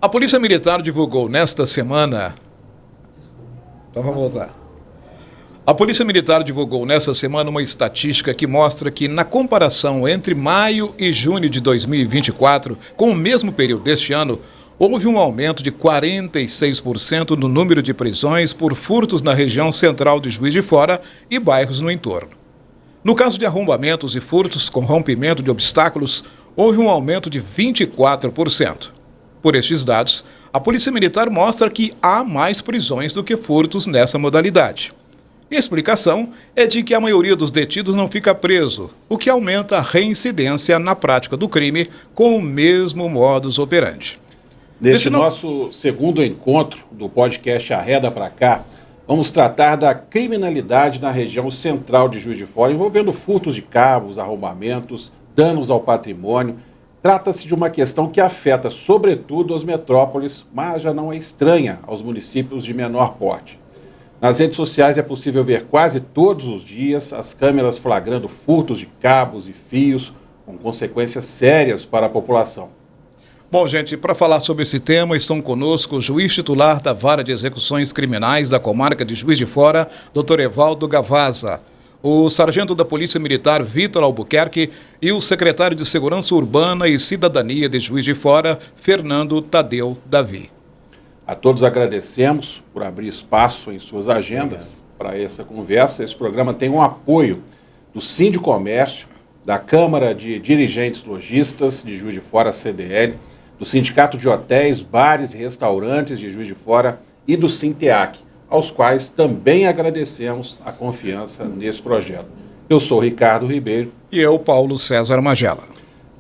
A Polícia Militar divulgou nesta semana... Então vamos voltar. A Polícia Militar divulgou nesta semana uma estatística que mostra que, na comparação entre maio e junho de 2024, com o mesmo período deste ano, houve um aumento de 46% no número de prisões por furtos na região central de Juiz de Fora e bairros no entorno. No caso de arrombamentos e furtos com rompimento de obstáculos, houve um aumento de 24%. Por estes dados, a Polícia Militar mostra que há mais prisões do que furtos nessa modalidade. E a explicação é de que a maioria dos detidos não fica preso, o que aumenta a reincidência na prática do crime com o mesmo modus operandi. Neste nosso segundo encontro do podcast Arreda Pra Cá, vamos tratar da criminalidade na região central de Juiz de Fora, envolvendo furtos de cabos, arrombamentos, danos ao patrimônio. Trata-se de uma questão que afeta sobretudo as metrópoles, mas já não é estranha aos municípios de menor porte. Nas redes sociais é possível ver quase todos os dias as câmeras flagrando furtos de cabos e fios, com consequências sérias para a população. Bom, gente, para falar sobre esse tema, estão conosco o juiz titular da Vara de Execuções Criminais da Comarca de Juiz de Fora, Dr. Evaldo Gavaza, o sargento da Polícia Militar, Vitor Albuquerque, e o secretário de Segurança Urbana e Cidadania de Juiz de Fora, Fernando Tadeu Davi. A todos agradecemos por abrir espaço em suas agendas para essa conversa. Esse programa tem um apoio do Sindicomércio, da Câmara de Dirigentes Lojistas de Juiz de Fora, CDL, do Sindicato de Hotéis, Bares e Restaurantes de Juiz de Fora e do Sinteac, aos quais também agradecemos a confiança nesse projeto. Eu sou Ricardo Ribeiro. E eu, Paulo César Magela.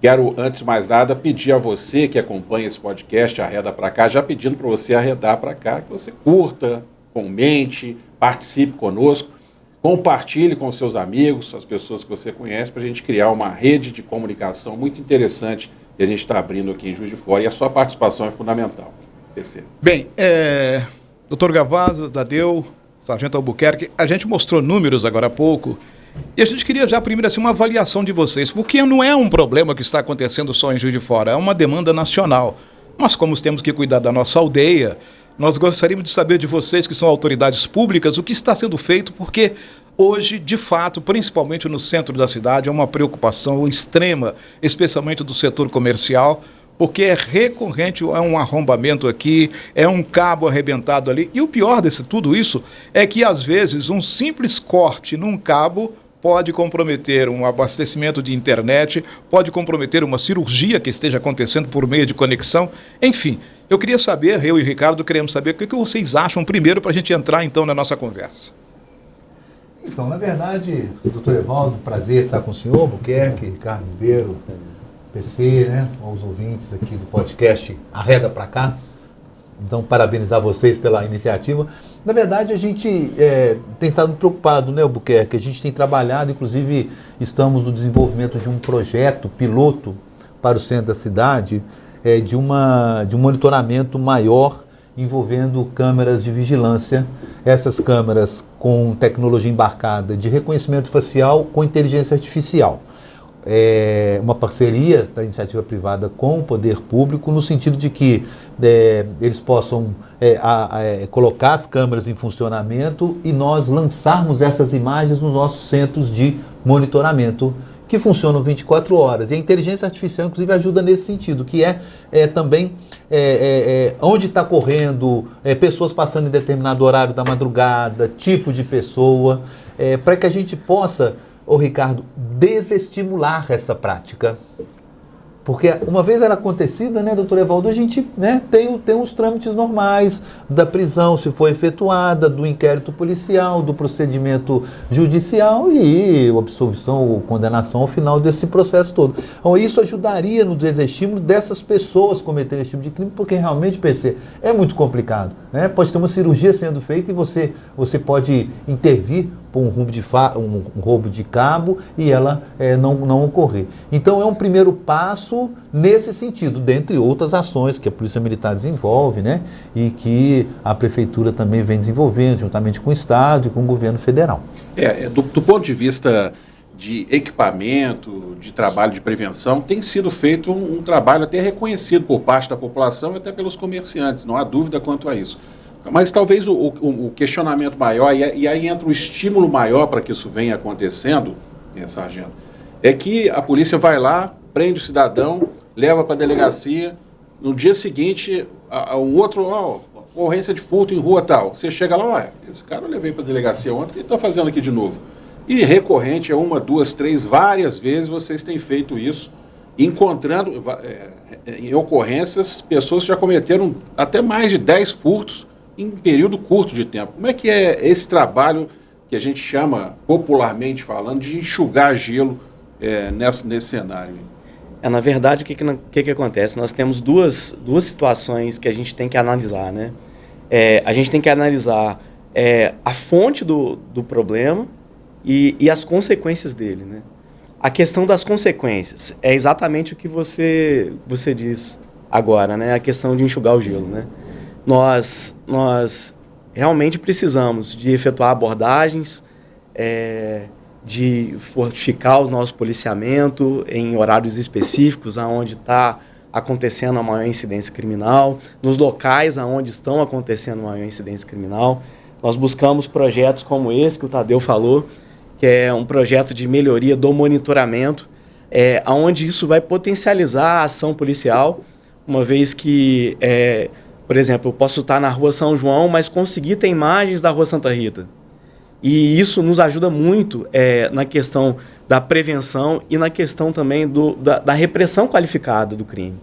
Quero, antes de mais nada, pedir a você que acompanha esse podcast Arreda Pra Cá, já pedindo para você arredar para cá, que você curta, comente, participe conosco, compartilhe com seus amigos, as pessoas que você conhece, para a gente criar uma rede de comunicação muito interessante que a gente está abrindo aqui em Juiz de Fora, e a sua participação é fundamental. Bem, doutor Gavaza, Tadeu, sargento Albuquerque, a gente mostrou números agora há pouco, e a gente queria já primeiro assim, uma avaliação de vocês, porque não é um problema que está acontecendo só em Juiz de Fora, é uma demanda nacional. Mas como temos que cuidar da nossa aldeia, nós gostaríamos de saber de vocês, que são autoridades públicas, o que está sendo feito, porque hoje, de fato, principalmente no centro da cidade, é uma preocupação extrema, especialmente do setor comercial, porque é recorrente, é um arrombamento aqui, é um cabo arrebentado ali. E o pior desse tudo isso é que, às vezes, um simples corte num cabo pode comprometer um abastecimento de internet, pode comprometer uma cirurgia que esteja acontecendo por meio de conexão. Enfim, eu queria saber, eu e o Ricardo queremos saber o que vocês acham primeiro para a gente entrar então na nossa conversa. Então, na verdade, doutor Evaldo, prazer estar com o senhor, Albuquerque, Ricardo Ribeiro, PC, né, aos ouvintes aqui do podcast Arreda Pra Cá. Então, parabenizar vocês pela iniciativa. Na verdade, a gente tem estado preocupado, né, Albuquerque? A gente tem trabalhado, inclusive, estamos no desenvolvimento de um projeto piloto para o centro da cidade, de um monitoramento maior envolvendo câmeras de vigilância. Essas câmeras com tecnologia embarcada de reconhecimento facial com inteligência artificial. Uma parceria da iniciativa privada com o poder público, no sentido de que eles possam colocar as câmeras em funcionamento e nós lançarmos essas imagens nos nossos centros de monitoramento, que funcionam 24 horas. E a inteligência artificial, inclusive, ajuda nesse sentido, que também onde está correndo, pessoas passando em determinado horário da madrugada, tipo de pessoa, para que a gente possa, Ricardo, desestimular essa prática. Porque uma vez ela acontecida, né, doutor Evaldo, a gente, né, tem os trâmites normais da prisão, se for efetuada, do inquérito policial, do procedimento judicial e absolvição ou condenação ao final desse processo todo. Então, isso ajudaria no desestímulo dessas pessoas cometerem esse tipo de crime, porque realmente, PC, é muito complicado, né? Pode ter uma cirurgia sendo feita e você pode intervir por um roubo de cabo e ela não ocorrer. Então, é um primeiro passo nesse sentido, dentre outras ações que a Polícia Militar desenvolve, né, e que a Prefeitura também vem desenvolvendo, juntamente com o Estado e com o Governo Federal. Do ponto de vista de equipamento, de trabalho de prevenção, tem sido feito um trabalho até reconhecido por parte da população e até pelos comerciantes, não há dúvida quanto a isso. Mas talvez o questionamento maior, e aí entra um estímulo maior para que isso venha acontecendo, sargento, é que a polícia vai lá, prende o cidadão, leva para a delegacia, no dia seguinte, um outro, ocorrência de furto em rua tal, você chega lá, esse cara eu levei para a delegacia ontem e está fazendo aqui de novo. E recorrente, uma, duas, três, várias vezes vocês têm feito isso, encontrando em ocorrências pessoas que já cometeram até mais de 10 furtos em um período curto de tempo. Como é que é esse trabalho que a gente chama, popularmente falando, de enxugar gelo nesse cenário? Na verdade, o que acontece? Nós temos duas situações que a gente tem que analisar, né? A gente tem que analisar a fonte do problema e as consequências dele, né? A questão das consequências é exatamente o que você diz agora, né? A questão de enxugar o gelo, né? Nós realmente precisamos de efetuar abordagens, de fortificar o nosso policiamento em horários específicos, aonde está acontecendo a maior incidência criminal, nos locais aonde estão acontecendo a maior incidência criminal. Nós buscamos projetos como esse que o Tadeu falou, que é um projeto de melhoria do monitoramento, onde isso vai potencializar a ação policial, uma vez que, por exemplo, eu posso estar na Rua São João, mas conseguir ter imagens da Rua Santa Rita. E isso nos ajuda muito na questão da prevenção e na questão também da repressão qualificada do crime.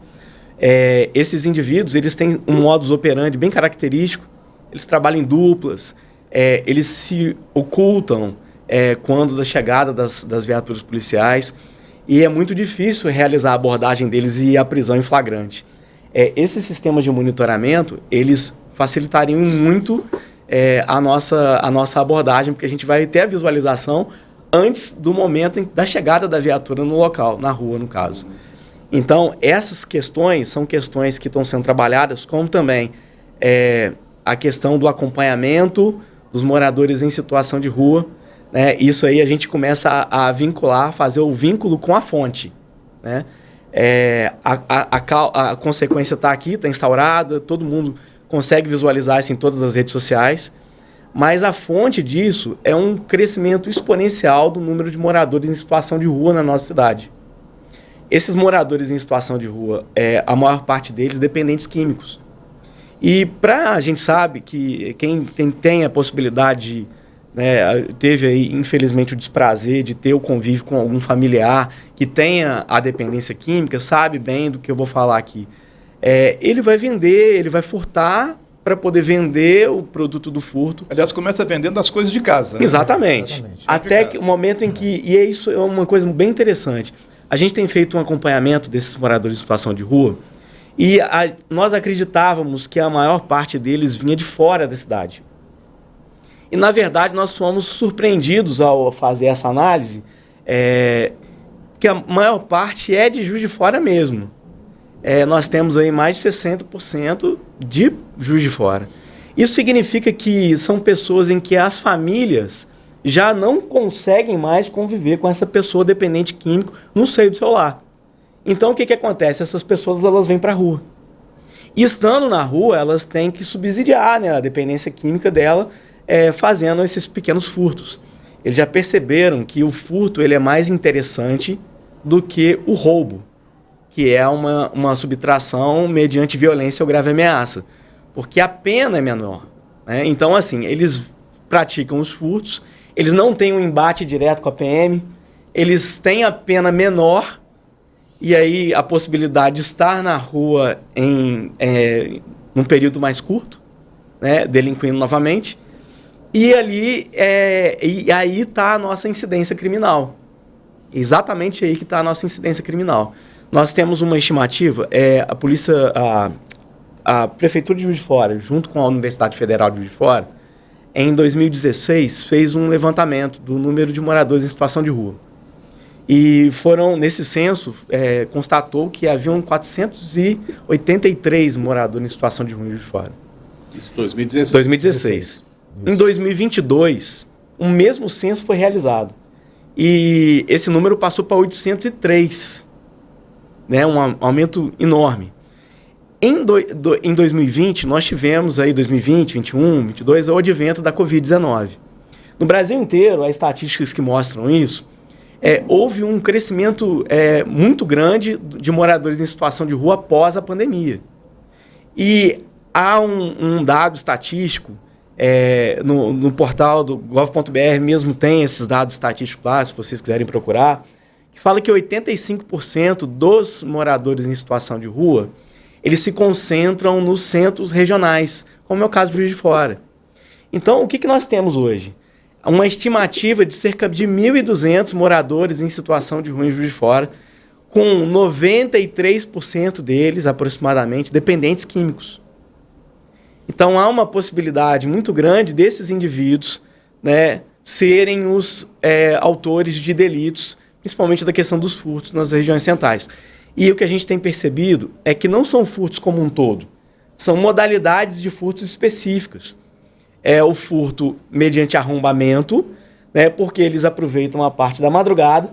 Esses indivíduos, eles têm um modus operandi bem característico, eles trabalham em duplas, eles se ocultam quando da chegada das viaturas policiais, e é muito difícil realizar a abordagem deles e a prisão em flagrante. Esses sistemas de monitoramento, eles facilitariam muito a nossa abordagem, porque a gente vai ter a visualização antes do momento da chegada da viatura no local, na rua, no caso. Então, essas questões são questões que estão sendo trabalhadas, como também a questão do acompanhamento dos moradores em situação de rua, né? Isso aí a gente começa a vincular, fazer o vínculo com a fonte, né? A consequência está aqui, está instaurada, todo mundo consegue visualizar isso em todas as redes sociais, mas a fonte disso é um crescimento exponencial do número de moradores em situação de rua na nossa cidade. Esses moradores em situação de rua, a maior parte deles dependentes químicos. E a gente sabe que quem tem a possibilidade, teve aí, infelizmente, o desprazer de ter o convívio com algum familiar que tenha a dependência química, sabe bem do que eu vou falar aqui. Ele vai vender, ele vai furtar para poder vender o produto do furto. Aliás, começa vendendo as coisas de casa. Né? Exatamente. Até que o momento em que... E isso é uma coisa bem interessante. A gente tem feito um acompanhamento desses moradores em situação de rua e nós acreditávamos que a maior parte deles vinha de fora da cidade. E, na verdade, nós fomos surpreendidos ao fazer essa análise, que a maior parte é de Juiz de Fora mesmo. Nós temos aí mais de 60% de Juiz de Fora. Isso significa que são pessoas em que as famílias já não conseguem mais conviver com essa pessoa dependente químico no seio do seu lar. Então, o que acontece? Essas pessoas elas vêm para a rua. E estando na rua, elas têm que subsidiar, né, a dependência química dela, fazendo esses pequenos furtos. Eles já perceberam que o furto ele é mais interessante do que o roubo, que é uma subtração mediante violência ou grave ameaça, porque a pena é menor, né? Então, assim, eles praticam os furtos, eles não têm um embate direto com a PM, eles têm a pena menor, e aí a possibilidade de estar na rua num período mais curto, né, delinquindo novamente, e ali e aí está a nossa incidência criminal. Exatamente aí que está a nossa incidência criminal. Nós temos uma estimativa, a Prefeitura de Juiz de Fora, junto com a Universidade Federal de Juiz de Fora, em 2016, fez um levantamento do número de moradores em situação de rua. E nesse censo, constatou que haviam 483 moradores em situação de rua em Juiz de Fora. Isso, 2016. 2016. Em 2022, o mesmo censo foi realizado. e esse número passou para 803, né? Um aumento enorme. Em 2020, nós tivemos aí 2020, 21, 22, o advento da Covid-19. No Brasil inteiro, há estatísticas que mostram isso, houve um crescimento muito grande de moradores em situação de rua após a pandemia. E há um dado estatístico, no portal do gov.br mesmo tem esses dados estatísticos lá, se vocês quiserem procurar, que fala que 85% dos moradores em situação de rua, eles se concentram nos centros regionais, como é o caso de Juiz de Fora. Então, o que nós temos hoje? Uma estimativa de cerca de 1.200 moradores em situação de rua em Juiz de Fora, com 93% deles, aproximadamente, dependentes químicos. Então, há uma possibilidade muito grande desses indivíduos, né, serem os autores de delitos, principalmente da questão dos furtos nas regiões centrais. E o que a gente tem percebido é que não são furtos como um todo, são modalidades de furtos específicas. É o furto mediante arrombamento, né, porque eles aproveitam a parte da madrugada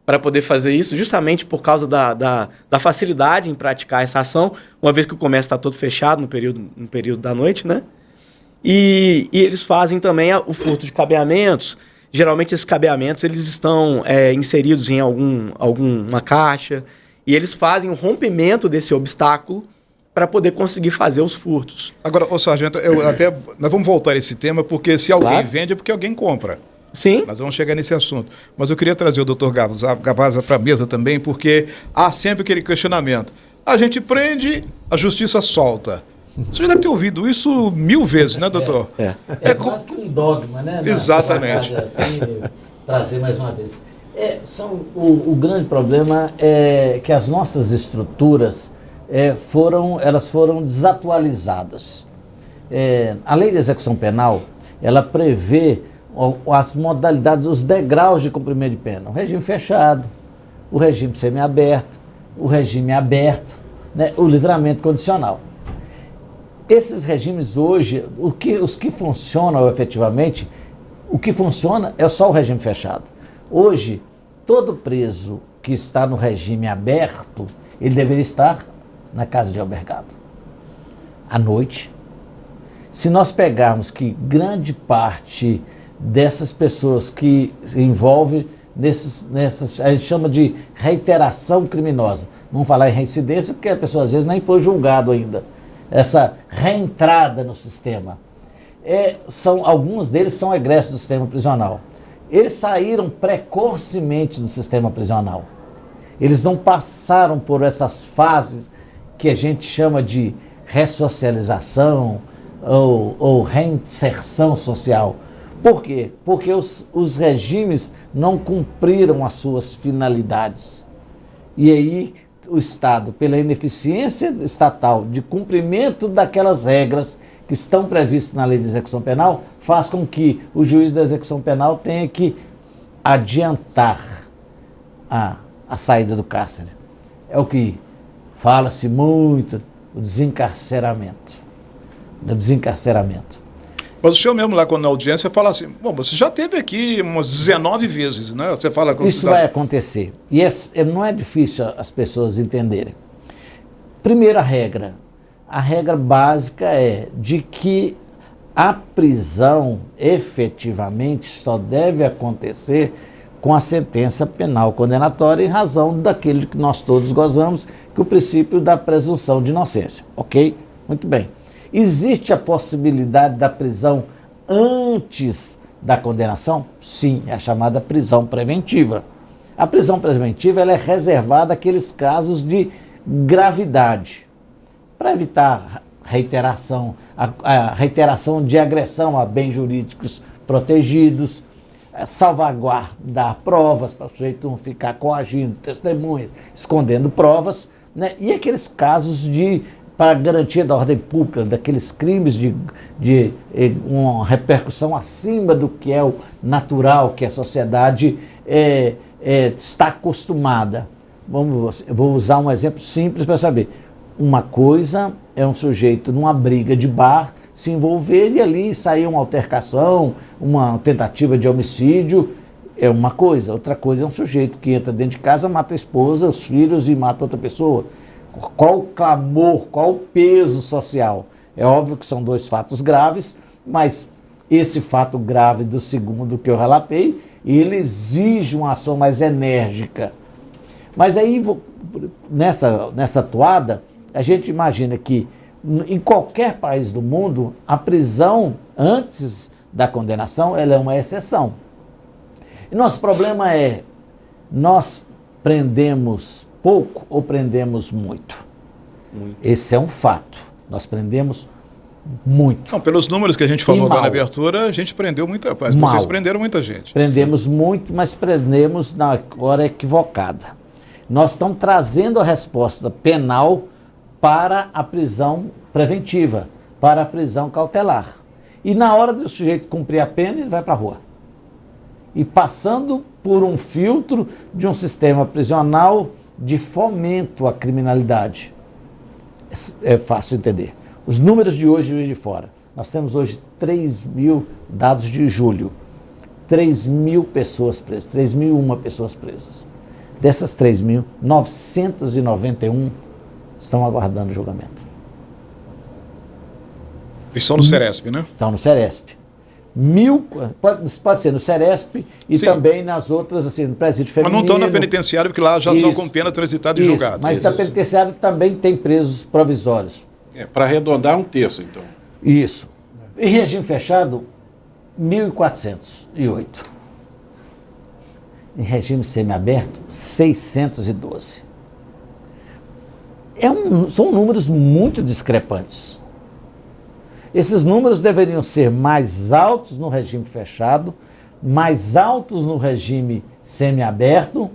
para poder fazer isso, justamente por causa da facilidade em praticar essa ação, uma vez que o comércio está todo fechado no período da noite, né? E eles fazem também o furto de cabeamentos. Geralmente esses cabeamentos eles estão inseridos em alguma caixa, e eles fazem o rompimento desse obstáculo para poder conseguir fazer os furtos. Agora, ô sargento, nós vamos voltar a esse tema, porque se alguém vende é porque alguém compra. Sim. Nós vamos chegar nesse assunto. Mas eu queria trazer o doutor Gavaza para a mesa também, porque há sempre aquele questionamento. A gente prende, a justiça solta. Você já deve ter ouvido isso 1000 vezes, né, doutor? É quase que um dogma, né? Exatamente. Assim, trazer mais uma vez. O grande problema é que as nossas estruturas elas foram desatualizadas. A lei de execução penal, ela prevê as modalidades, os degraus de cumprimento de pena. O regime fechado, o regime semiaberto, o regime aberto, né, o livramento condicional. Esses regimes hoje, os que funcionam efetivamente, o que funciona é só o regime fechado. Hoje, todo preso que está no regime aberto, ele deveria estar na casa de albergado, à noite. Se nós pegarmos que grande parte dessas pessoas que se envolvem nessas, a gente chama de reiteração criminosa. Vamos falar em reincidência, porque a pessoa às vezes nem foi julgado ainda. Essa reentrada no sistema. Alguns deles são egressos do sistema prisional. Eles saíram precocemente do sistema prisional. Eles não passaram por essas fases que a gente chama de ressocialização ou reinserção social. Por quê? Porque os regimes não cumpriram as suas finalidades. E aí o Estado, pela ineficiência estatal de cumprimento daquelas regras que estão previstas na lei de execução penal, faz com que o juiz da execução penal tenha que adiantar a saída do cárcere. É o que fala-se muito, o desencarceramento. O desencarceramento. Mas o senhor mesmo lá, quando na audiência, fala assim, bom, você já esteve aqui umas 19 vezes, né? Você fala com isso vai acontecer. E não é difícil as pessoas entenderem. Primeira regra. A regra básica é de que a prisão efetivamente só deve acontecer com a sentença penal condenatória em razão daquele que nós todos gozamos, que é o princípio da presunção de inocência. Ok? Muito bem. Existe a possibilidade da prisão antes da condenação? Sim, é a chamada prisão preventiva. A prisão preventiva ela é reservada àqueles casos de gravidade, para evitar reiteração, a reiteração de agressão a bens jurídicos protegidos, salvaguardar provas, para o sujeito não ficar coagindo testemunhas, escondendo provas, né? E aqueles casos para garantia da ordem pública, daqueles crimes de uma repercussão acima do que é o natural, que a sociedade está acostumada. Vou usar um exemplo simples para saber. Uma coisa é um sujeito numa briga de bar se envolver e ali sair uma altercação, uma tentativa de homicídio, é uma coisa. Outra coisa é um sujeito que entra dentro de casa, mata a esposa, os filhos e mata outra pessoa. Qual o clamor, qual o peso social? É óbvio que são dois fatos graves, mas esse fato grave do segundo que eu relatei, ele exige uma ação mais enérgica. Mas aí, nessa toada, a gente imagina que em qualquer país do mundo, a prisão antes da condenação, ela é uma exceção. E nosso problema é, nós prendemos pouco ou prendemos muito? Esse é um fato. Nós prendemos muito. Não, pelos números que a gente falou E agora na mal. abertura, a gente prendeu muita coisa. Mal. Vocês prenderam muita gente. Prendemos muito, mas prendemos na hora equivocada. Nós estamos trazendo a resposta penal para a prisão preventiva, para a prisão cautelar. E na hora do sujeito cumprir a pena, ele vai para a rua. E passando por um filtro de um sistema prisional de fomento à criminalidade. É fácil entender. Os números de hoje, Juiz de Fora. Nós temos hoje 3.000 dados de julho. 3.000 pessoas presas, 3.001 pessoas presas. Dessas 3.000, 991 estão aguardando julgamento. Eles são no Ceresp, né? Estão no Ceresp. Pode ser no Ceresp e Sim. também nas outras, assim, no presídio Mas feminino. não estão na penitenciária, porque lá já são Isso. com pena transitada e Isso, julgados. mas na penitenciária também tem presos provisórios. Para arredondar um terço, então. Isso. Em regime fechado, 1.408. Em regime semiaberto, 612. São números muito discrepantes. Esses números deveriam ser mais altos no regime fechado, mais altos no regime semiaberto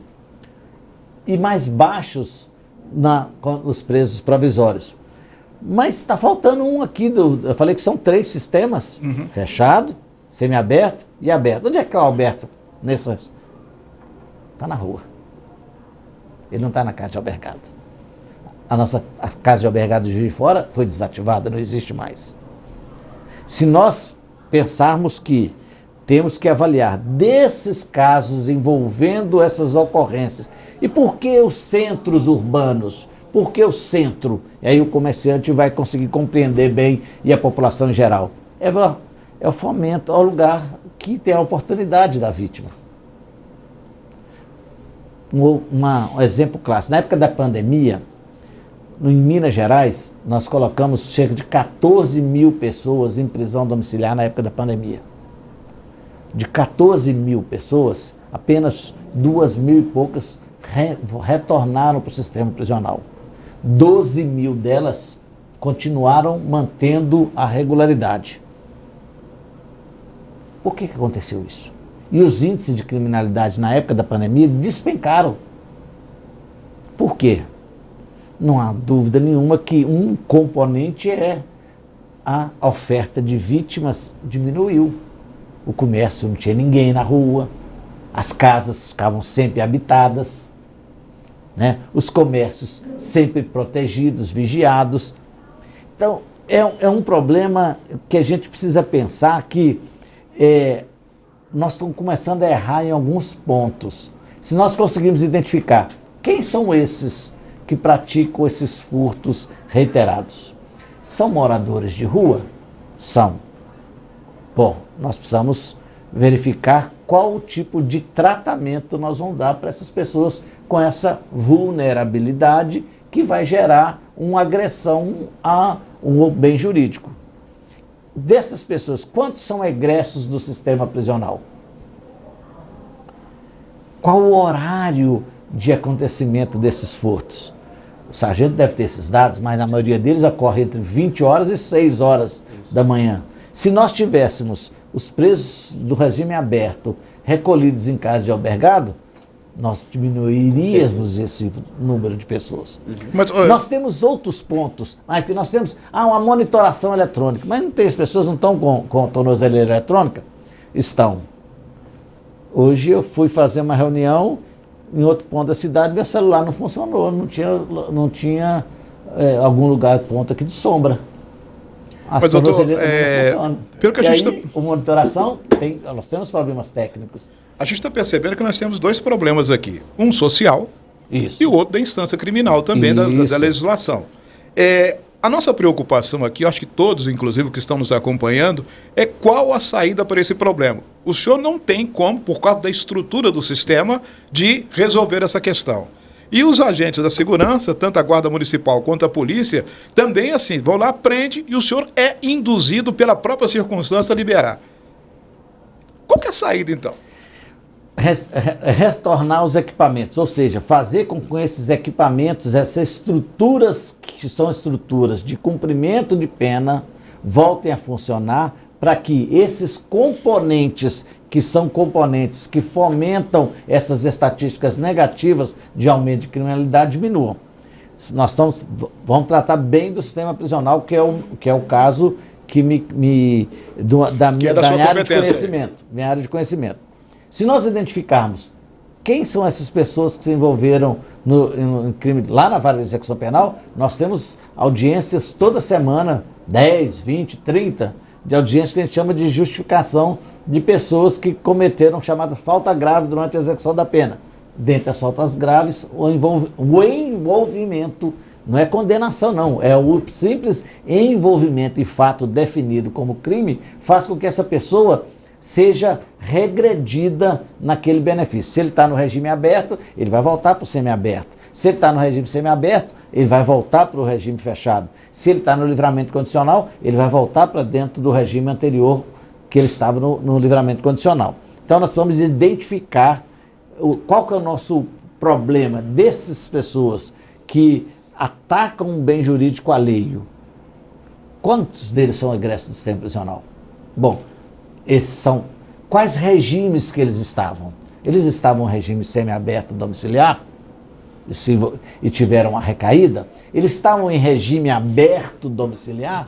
e mais baixos nos presos provisórios. Mas está faltando um aqui, eu falei que são 3 sistemas, fechado, semiaberto e aberto. Onde é que está o aberto nessas? Está na rua. Ele não está na casa de albergado. A casa de albergado de Juiz de Fora foi desativada, não existe mais. Se nós pensarmos que temos que avaliar desses casos envolvendo essas ocorrências, e por que os centros urbanos? Por que o centro? E aí o comerciante vai conseguir compreender bem, e a população em geral. É o fomento, é o lugar que tem a oportunidade da vítima. Um exemplo clássico. Na época da pandemia, em Minas Gerais, nós colocamos cerca de 14.000 pessoas em prisão domiciliar na época da pandemia. De 14.000 pessoas, apenas 2.000 e poucas retornaram para o sistema prisional. 12.000 delas continuaram mantendo a regularidade. Por que aconteceu isso? E os índices de criminalidade na época da pandemia despencaram. Por quê? Não há dúvida nenhuma que um componente é a oferta de vítimas diminuiu. O comércio não tinha ninguém na rua, as casas ficavam sempre habitadas, né? Os comércios sempre protegidos, vigiados. Então, é um problema que a gente precisa pensar que nós estamos começando a errar em alguns pontos. Se nós conseguirmos identificar quem são esses que praticam esses furtos reiterados. São moradores de rua? São. Bom, nós precisamos verificar qual o tipo de tratamento nós vamos dar para essas pessoas com essa vulnerabilidade que vai gerar uma agressão a um bem jurídico. Dessas pessoas, quantos são egressos do sistema prisional? Qual o horário de acontecimento desses furtos? O sargento deve ter esses dados, mas na maioria deles ocorre entre 20 horas e 6 horas da manhã. Se nós tivéssemos os presos do regime aberto recolhidos em casa de albergado, nós diminuiríamos esse número de pessoas. Mas, nós temos outros pontos. Aqui nós temos uma monitoração eletrônica, mas não tem, as pessoas não estão com tornozeleira eletrônica? Estão. Hoje eu fui fazer uma reunião em outro ponto da cidade, meu celular não funcionou, não tinha algum lugar ponto aqui de sombra. As Mas, doutor, tornozeleiras não funcionam. pelo que a E gente aí, a monitoração, nós temos problemas técnicos. A gente está percebendo que nós temos dois problemas aqui. Um social Isso. e o outro da instância criminal também, da Isso. legislação. A nossa preocupação aqui, eu acho que todos, inclusive, que estão nos acompanhando, é qual a saída para esse problema. O senhor não tem como, por causa da estrutura do sistema, de resolver essa questão. E os agentes da segurança, tanto a Guarda Municipal quanto a polícia, também assim, vão lá, prende e o senhor é induzido pela própria circunstância a liberar. Qual que é a saída, então? Retornar os equipamentos, ou seja, fazer com que esses equipamentos, essas estruturas que são estruturas de cumprimento de pena, voltem a funcionar para que esses componentes, que são componentes que fomentam essas estatísticas negativas de aumento de criminalidade, diminuam. Nós vamos tratar bem do sistema prisional, que é o caso que da minha área de conhecimento. Minha área de conhecimento. Se nós identificarmos quem são essas pessoas que se envolveram no crime lá na vara de execução penal, nós temos audiências toda semana, 10, 20, 30, de audiências que a gente chama de justificação de pessoas que cometeram chamada falta grave durante a execução da pena. Dentre as faltas graves, o envolvimento, não é condenação não, é o simples envolvimento e fato definido como crime, faz com que essa pessoa seja regredida naquele benefício. Se ele está no regime aberto, ele vai voltar para o semiaberto. Se ele está no regime semiaberto, ele vai voltar para o regime fechado. Se ele está no livramento condicional, ele vai voltar para dentro do regime anterior que ele estava no livramento condicional. Então nós precisamos identificar qual que é o nosso problema dessas pessoas que atacam um bem jurídico alheio. Quantos deles são egressos do sistema prisional? Bom, esses são quais regimes que eles estavam? Eles estavam em regime semiaberto domiciliar e tiveram uma recaída? Eles estavam em regime aberto domiciliar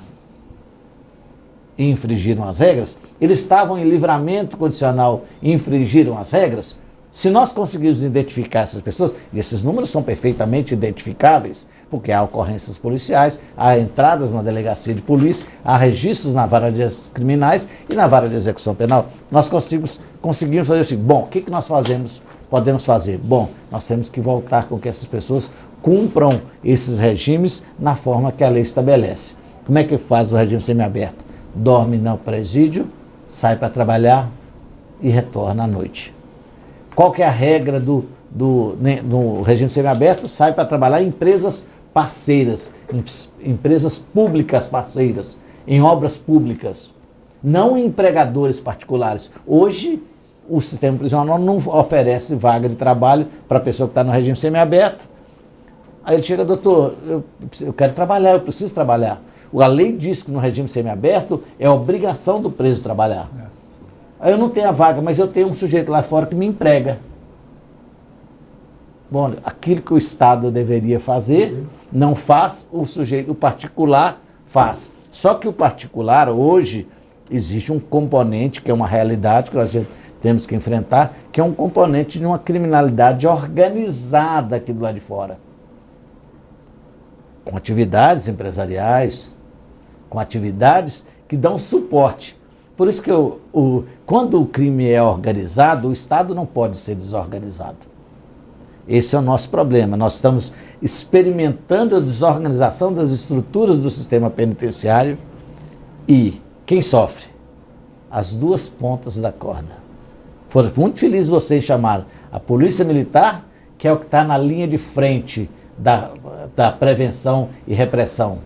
e infringiram as regras? Eles estavam em livramento condicional e infringiram as regras? Se nós conseguirmos identificar essas pessoas, e esses números são perfeitamente identificáveis, porque há ocorrências policiais, há entradas na delegacia de polícia, há registros na vara de criminais e na vara de execução penal, nós conseguimos fazer assim, bom, o que nós podemos fazer? Bom, nós temos que voltar com que essas pessoas cumpram esses regimes na forma que a lei estabelece. Como é que faz o regime semiaberto? Dorme no presídio, sai para trabalhar e retorna à noite. Qual que é a regra no regime semiaberto? Sai para trabalhar em empresas parceiras, empresas públicas parceiras, em obras públicas, não em empregadores particulares. Hoje, o sistema prisional não oferece vaga de trabalho para a pessoa que está no regime semiaberto. Aí ele chega, doutor, eu quero trabalhar, eu preciso trabalhar. A lei diz que no regime semiaberto é obrigação do preso trabalhar. Aí eu não tenho a vaga, mas eu tenho um sujeito lá fora que me emprega. Bom, aquilo que o Estado deveria fazer, não faz, o particular faz. Só que o particular, hoje, existe um componente, que é uma realidade que nós temos que enfrentar, que é um componente de uma criminalidade organizada aqui do lado de fora. Com atividades empresariais, com atividades que dão suporte. Por isso que quando o crime é organizado, o Estado não pode ser desorganizado. Esse é o nosso problema. Nós estamos experimentando a desorganização das estruturas do sistema penitenciário e quem sofre? As duas pontas da corda. Foram muito felizes vocês chamaram a Polícia Militar, que é o que está na linha de frente da prevenção e repressão.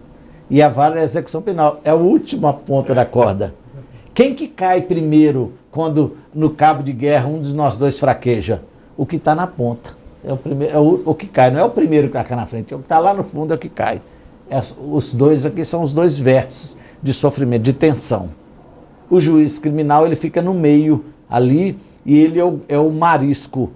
E a vara de execução penal é a última ponta da corda. Quem que cai primeiro quando no cabo de guerra um de nós dois fraqueja? O que está na ponta. É o primeiro, o que cai. Não é o primeiro que está na frente, é o que está lá no fundo é o que cai. Os dois aqui são os dois vértices de sofrimento, de tensão. O juiz criminal ele fica no meio ali e ele é o marisco.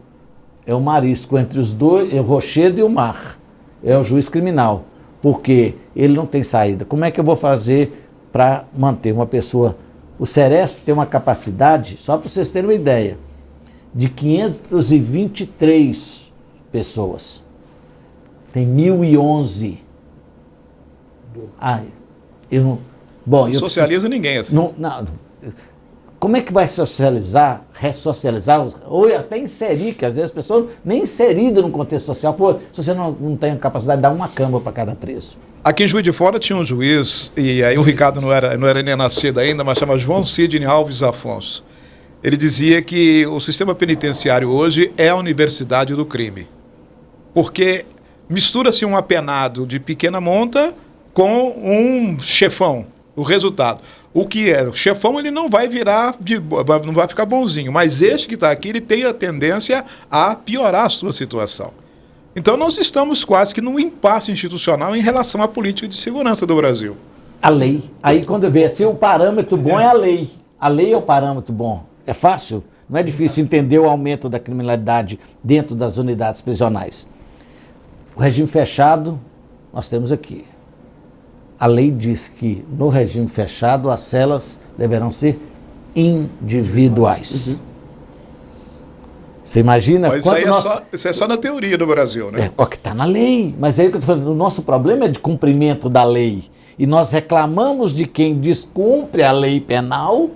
É o marisco entre os dois, o rochedo e o mar. É o juiz criminal. Porque ele não tem saída. Como é que eu vou fazer para manter uma pessoa... O Seresp tem uma capacidade, só para vocês terem uma ideia, de 523 pessoas. Tem 1.011. Bom, Não socializa ninguém assim. Não. Como é que vai socializar, ressocializar, ou até inserir, que às vezes as pessoas nem inseridas no contexto social, se você não tem a capacidade de dar uma cama para cada preso. Aqui em Juiz de Fora tinha um juiz, e aí o Ricardo não era nem nascido ainda, mas chama João Sidney Alves Afonso. Ele dizia que o sistema penitenciário hoje é a universidade do crime. Porque mistura-se um apenado de pequena monta com um chefão. O resultado. O que é? O chefão ele não vai não vai ficar bonzinho, mas este que está aqui ele tem a tendência a piorar a sua situação. Então nós estamos quase que num impasse institucional em relação à política de segurança do Brasil. A lei. Aí quando eu vejo assim, o parâmetro bom é a lei. A lei é o parâmetro bom. É fácil? Não é difícil entender o aumento da criminalidade dentro das unidades prisionais. O regime fechado, nós temos aqui. A lei diz que no regime fechado as celas deverão ser individuais. Você imagina mas isso é só na teoria do Brasil, né? É o que está na lei. Mas aí o que eu estou falando, o nosso problema é de cumprimento da lei. E nós reclamamos de quem descumpre a lei penal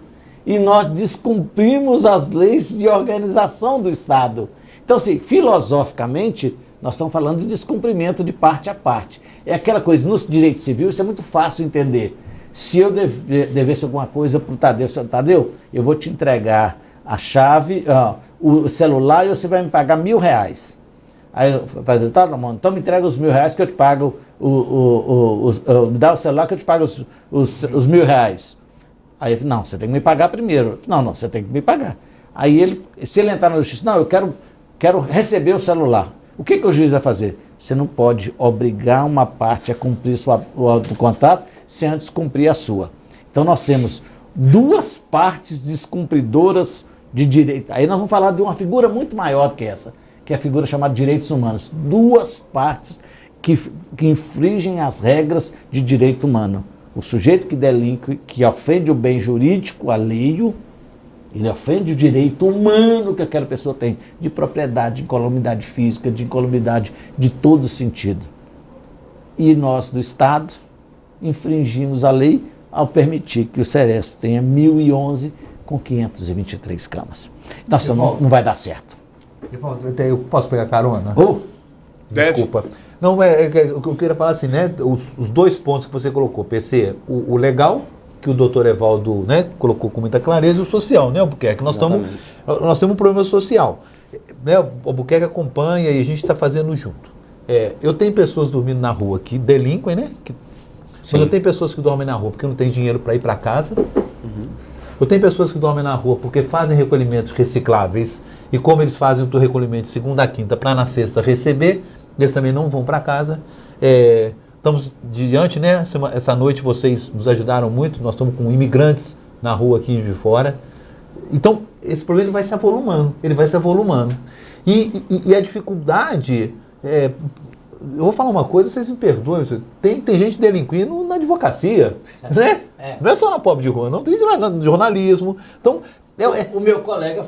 e nós descumprimos as leis de organização do Estado. Então, assim, filosoficamente, nós estamos falando de descumprimento de parte a parte. É aquela coisa, no direito civil, isso é muito fácil entender. Se eu devesse alguma coisa para o Tadeu, Tadeu, eu vou te entregar a chave, o celular, e você vai me pagar R$1.000. Aí eu falo, Tadeu, tá, mano, então me entrega os R$1.000 que eu te pago, me dá o celular que eu te pago os R$1.000. Aí eu falei, não, você tem que me pagar primeiro. Eu falei, não, você tem que me pagar. Aí se ele entrar na justiça, não, eu quero receber o celular. O que o juiz vai fazer? Você não pode obrigar uma parte a cumprir o contrato sem antes cumprir a sua. Então nós temos duas partes descumpridoras de direito. Aí nós vamos falar de uma figura muito maior do que essa, que é a figura chamada de direitos humanos. Duas partes que infringem as regras de direito humano. O sujeito que delinque, que ofende o bem jurídico alheio, ele ofende o direito humano que aquela pessoa tem, de propriedade, de incolumidade física, de incolumidade de todo sentido. E nós, do Estado, infringimos a lei ao permitir que o Seresp tenha 1.011 com 523 camas. Nós não vai dar certo. Eu posso pegar carona? Desculpa. Não, eu queria falar assim, né? Os dois pontos que você colocou, PC, o legal, que o doutor Evaldo, né, colocou com muita clareza, e o social, né, Albuquerque? Nós temos um problema social. Né, o Albuquerque acompanha e a gente está fazendo junto. Eu tenho pessoas dormindo na rua que delinquem, né? Mas eu tenho pessoas que dormem na rua porque não tem dinheiro para ir para casa. Eu tenho pessoas que dormem na rua porque fazem recolhimentos recicláveis e como eles fazem o recolhimento de segunda a quinta para na sexta receber, eles também não vão para casa. Estamos diante, né? Essa noite vocês nos ajudaram muito, nós estamos com imigrantes na rua aqui de fora. Então, esse problema ele vai se avolumando. E a dificuldade, eu vou falar uma coisa, vocês me perdoem, tem gente delinquindo na advocacia, né? Não é só na pobre de rua, não, tem lá no jornalismo. Então, o meu colega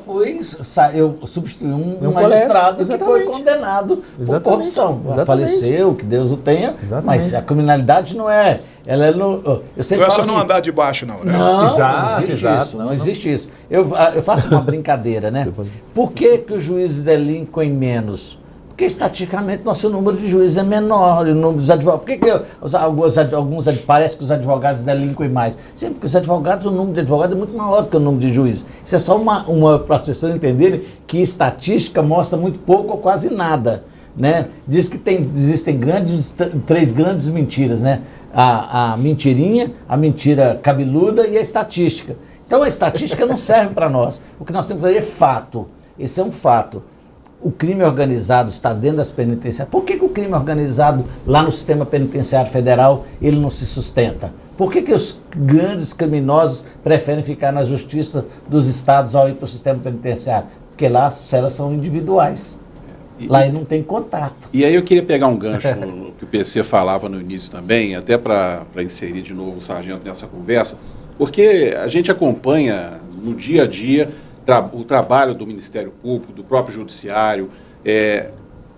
eu substituí um magistrado que foi condenado por corrupção. Faleceu, que Deus o tenha, mas a criminalidade não é... Ela não é só não andar de baixo, não, né? Não existe isso. Eu faço uma brincadeira, né? Por que os juízes delinquem menos? Porque estatisticamente nosso número de juízes é menor, o número dos advogados. Por que parece que os advogados delinquem mais? Sim, porque os advogados, o número de advogados é muito maior do que o número de juízes. Isso é só para as pessoas entenderem que estatística mostra muito pouco ou quase nada. Né? Diz que existem três grandes mentiras, né? A mentirinha, a mentira cabeluda e a estatística. Então a estatística não serve para nós. O que nós temos que fazer é fato. Esse é um fato. O crime organizado está dentro das penitenciárias. Por que o crime organizado lá no sistema penitenciário federal ele não se sustenta? Por que os grandes criminosos preferem ficar na justiça dos estados ao ir para o sistema penitenciário? Porque lá as celas são individuais. Lá não tem contato. E aí eu queria pegar um gancho no que o PC falava no início também, até para inserir de novo o sargento nessa conversa, porque a gente acompanha no dia a dia o trabalho do Ministério Público, do próprio Judiciário,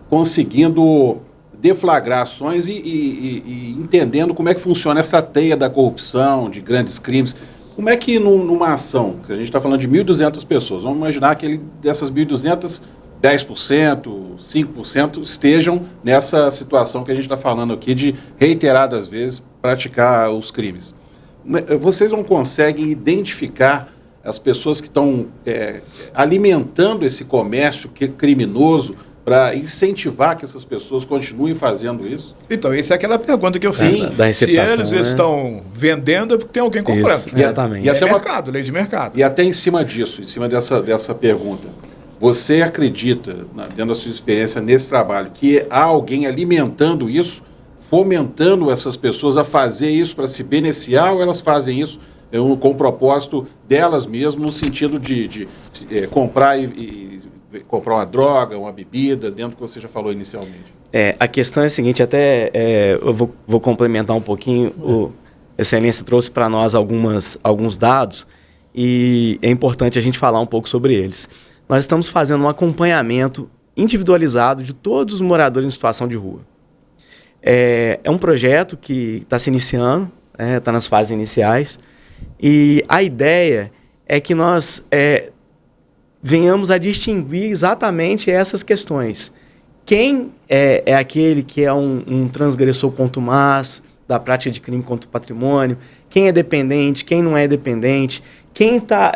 conseguindo deflagrar ações e entendendo como é que funciona essa teia da corrupção, de grandes crimes. Como é que numa ação, que a gente está falando de 1.200 pessoas, vamos imaginar que dessas 1.200, 10%, 5% estejam nessa situação que a gente está falando aqui de reiteradas vezes praticar os crimes. Vocês não conseguem identificar as pessoas que estão alimentando esse comércio criminoso para incentivar que essas pessoas continuem fazendo isso? Então, essa é aquela pergunta que eu fiz. Se eles estão vendendo, é porque tem alguém comprando. Isso, exatamente. E até mercado, lei de mercado. E até em cima disso, em cima dessa pergunta, você acredita, dentro da sua experiência nesse trabalho, que há alguém alimentando isso, fomentando essas pessoas a fazer isso para se beneficiar, ou elas fazem isso com o propósito delas mesmas, no sentido de comprar comprar uma droga, uma bebida, dentro do que você já falou inicialmente? A questão é a seguinte, eu vou complementar um pouquinho. O Excelência trouxe para nós alguns dados e é importante a gente falar um pouco sobre eles. Nós estamos fazendo um acompanhamento individualizado de todos os moradores em situação de rua. É um projeto que está se iniciando, está nas fases iniciais, e a ideia é que nós venhamos a distinguir exatamente essas questões. Quem é aquele que é um transgressor contumaz da prática de crime contra o patrimônio, quem é dependente, quem não é dependente, quem tá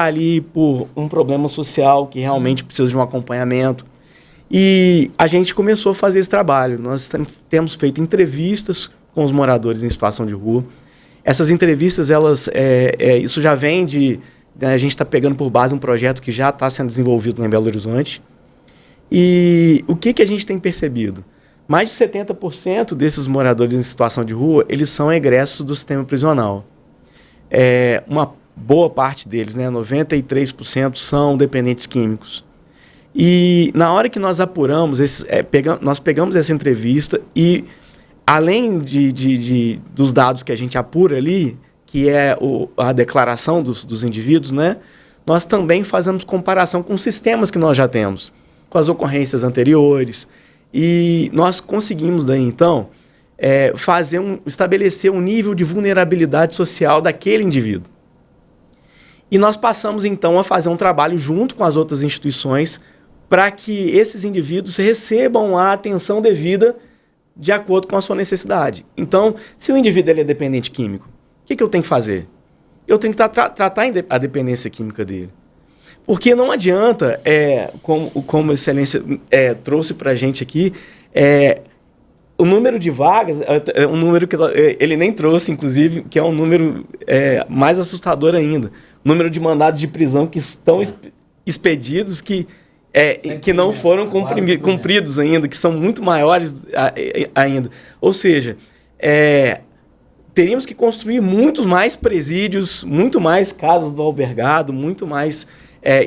ali por um problema social que realmente precisa de um acompanhamento. E a gente começou a fazer esse trabalho. Nós temos feito entrevistas com os moradores em situação de rua. Essas entrevistas, isso já vem a gente está pegando por base um projeto que já está sendo desenvolvido em Belo Horizonte. E o que a gente tem percebido? Mais de 70% desses moradores em situação de rua, eles são egressos do sistema prisional. Uma boa parte deles, 93%, são dependentes químicos. E na hora que nós apuramos, nós pegamos essa entrevista e, além dos dados que a gente apura ali, que é a declaração dos indivíduos, nós também fazemos comparação com sistemas que nós já temos, com as ocorrências anteriores, e nós conseguimos daí, então, estabelecer um nível de vulnerabilidade social daquele indivíduo. E nós passamos, então, a fazer um trabalho junto com as outras instituições para que esses indivíduos recebam a atenção devida de acordo com a sua necessidade. Então, se o indivíduo é dependente químico, o que eu tenho que fazer? Eu tenho que tratar a dependência química dele. Porque não adianta, como a Excelência trouxe para a gente aqui, o número de vagas, um número que ele nem trouxe, inclusive, que é um número mais assustador ainda. O número de mandados de prisão que estão expedidos, que não foram cumpridos ainda, que são muito maiores ainda. Ou seja, teríamos que construir muitos mais presídios, muito mais casas do albergado, muito mais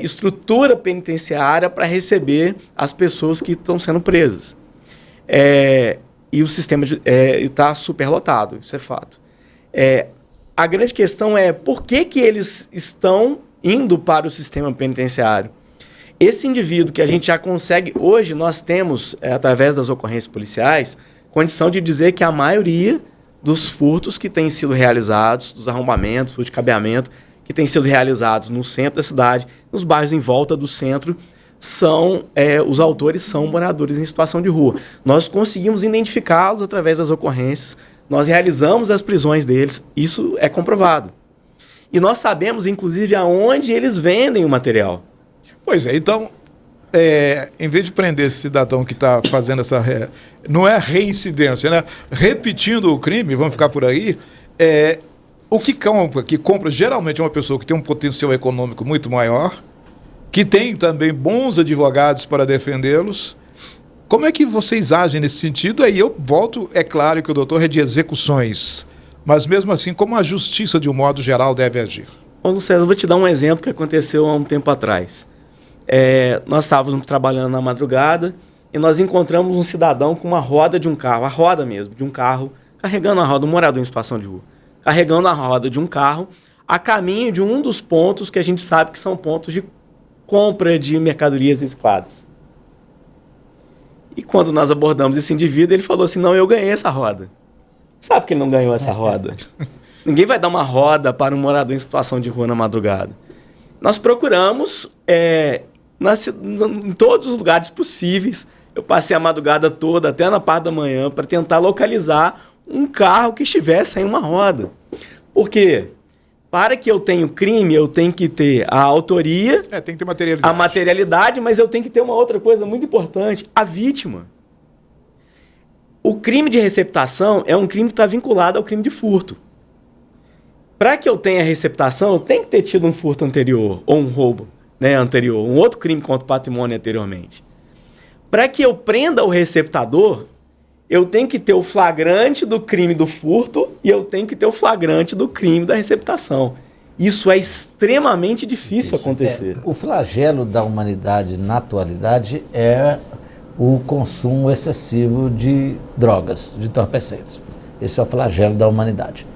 estrutura penitenciária para receber as pessoas que estão sendo presas. E o sistema está superlotado, isso é fato. A grande questão é por que eles estão indo para o sistema penitenciário. Esse indivíduo que a gente já consegue, hoje nós temos, através das ocorrências policiais, condição de dizer que a maioria dos furtos que têm sido realizados, dos arrombamentos, furto de cabeamento, que têm sido realizados no centro da cidade, nos bairros em volta do centro, os autores são moradores em situação de rua. Nós conseguimos identificá-los através das ocorrências, nós realizamos as prisões deles, isso é comprovado. E nós sabemos, inclusive, aonde eles vendem o material. Pois é, então, em vez de prender esse cidadão que está fazendo não é reincidência, repetindo o crime, vamos ficar por aí, o que compra geralmente é uma pessoa que tem um potencial econômico muito maior, que tem também bons advogados para defendê-los. Como é que vocês agem nesse sentido? Aí eu volto, é claro que o doutor é de execuções, mas mesmo assim, como a justiça, de um modo geral, deve agir? Ô, Luciano, eu vou te dar um exemplo que aconteceu há um tempo atrás. Nós estávamos trabalhando na madrugada e nós encontramos um cidadão com uma roda de um carro, a roda mesmo, de um carro, carregando a roda, um morador em situação de rua, carregando a roda de um carro a caminho de um dos pontos que a gente sabe que são pontos de compra de mercadorias recicladas. E quando nós abordamos esse indivíduo, ele falou assim, não, eu ganhei essa roda. Sabe que ele não ganhou essa roda? Ninguém vai dar uma roda para um morador em situação de rua na madrugada. Nós procuramos em todos os lugares possíveis. Eu passei a madrugada toda, até na parte da manhã, para tentar localizar um carro que estivesse sem uma roda. Por quê? Para que eu tenha crime, eu tenho que ter a autoria, tem que ter materialidade. a materialidade, mas eu tenho que ter uma outra coisa muito importante, a vítima. O crime de receptação é um crime que está vinculado ao crime de furto. Para que eu tenha receptação, eu tenho que ter tido um furto anterior, ou um roubo anterior, um outro crime contra o patrimônio anteriormente. Para que eu prenda o receptador, eu tenho que ter o flagrante do crime do furto e eu tenho que ter o flagrante do crime da receptação. Isso é extremamente difícil acontecer. O flagelo da humanidade na atualidade é o consumo excessivo de drogas, de entorpecentes. Esse é o flagelo da humanidade.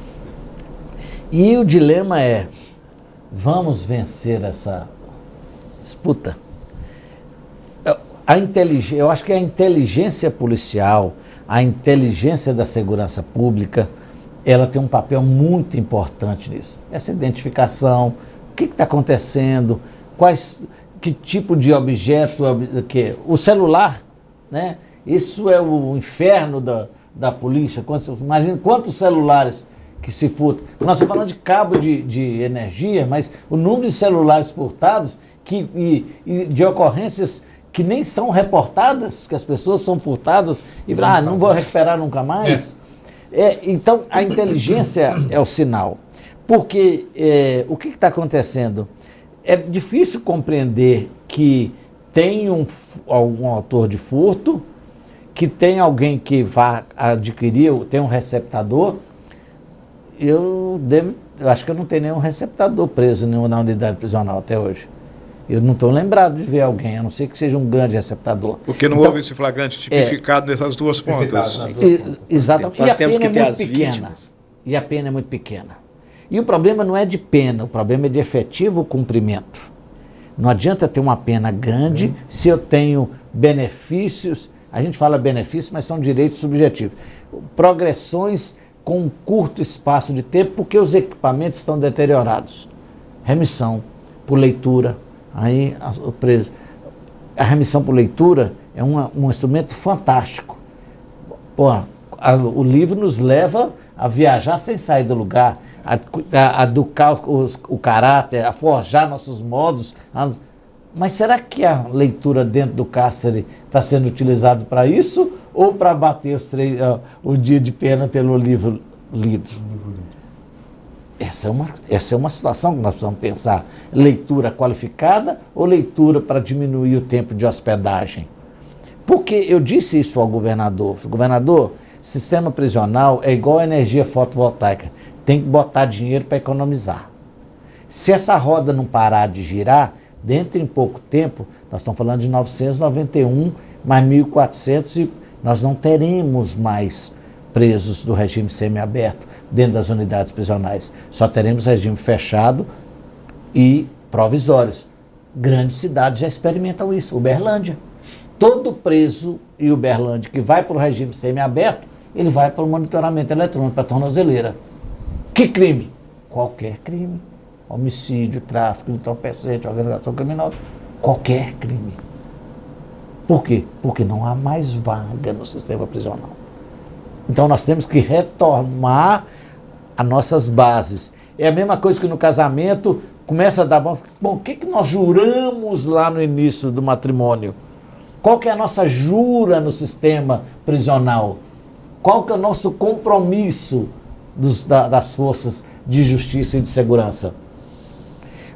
E o dilema é, vamos vencer essa disputa? Eu acho que a inteligência policial, a inteligência da segurança pública, ela tem um papel muito importante nisso. Essa identificação, o que está acontecendo, que tipo de objeto, o celular, né? Isso é o inferno da polícia. Imagina quantos celulares que se furtam. Nós estamos falando de cabo de energia, mas o número de celulares furtados e de ocorrências que nem são reportadas, que as pessoas são furtadas e falam, não vou recuperar nunca mais. Então, a inteligência é o sinal. Porque o que está acontecendo? É difícil compreender que tem algum autor de furto, que tem alguém que vai adquirir, tem um receptador. Eu acho que eu não tenho nenhum receptador preso na unidade prisional até hoje. Eu não estou lembrado de ver alguém, a não ser que seja um grande receptador. Porque não houve esse flagrante tipificado nessas duas pontas. Exatamente. Nós E a temos pena que ter é muito as pequena. vítimas. E a pena é muito pequena. E o problema não é de pena, o problema é de efetivo cumprimento. Não adianta ter uma pena grande se eu tenho benefícios, a gente fala benefícios, mas são direitos subjetivos. Progressões com um curto espaço de tempo, porque os equipamentos estão deteriorados. Remissão por leitura. Aí o preso. A remissão por leitura é um instrumento fantástico. O livro nos leva a viajar sem sair do lugar, a educar o caráter, a forjar nossos modos. Mas será que a leitura dentro do cárcere está sendo utilizado para isso ou para bater o dia de pena pelo livro lido? Essa é uma situação que nós precisamos pensar. Leitura qualificada ou leitura para diminuir o tempo de hospedagem? Porque eu disse isso ao governador. Governador, sistema prisional é igual a energia fotovoltaica. Tem que botar dinheiro para economizar. Se essa roda não parar de girar, dentro em pouco tempo, nós estamos falando de 991, mais 1.400 e nós não teremos mais presos do regime semiaberto dentro das unidades prisionais. Só teremos regime fechado e provisórios. Grandes cidades já experimentam isso. Uberlândia. Todo preso em Uberlândia que vai para o regime semiaberto, ele vai para o monitoramento eletrônico, para a tornozeleira. Que crime? Qualquer crime. Homicídio, tráfico, entorpecente, organização criminosa. Qualquer crime. Por quê? Porque não há mais vaga no sistema prisional. Então nós temos que retomar as nossas bases. É a mesma coisa que no casamento começa a dar bom, o que nós juramos lá no início do matrimônio? Qual que é a nossa jura no sistema prisional? Qual que é o nosso compromisso das forças de justiça e de segurança?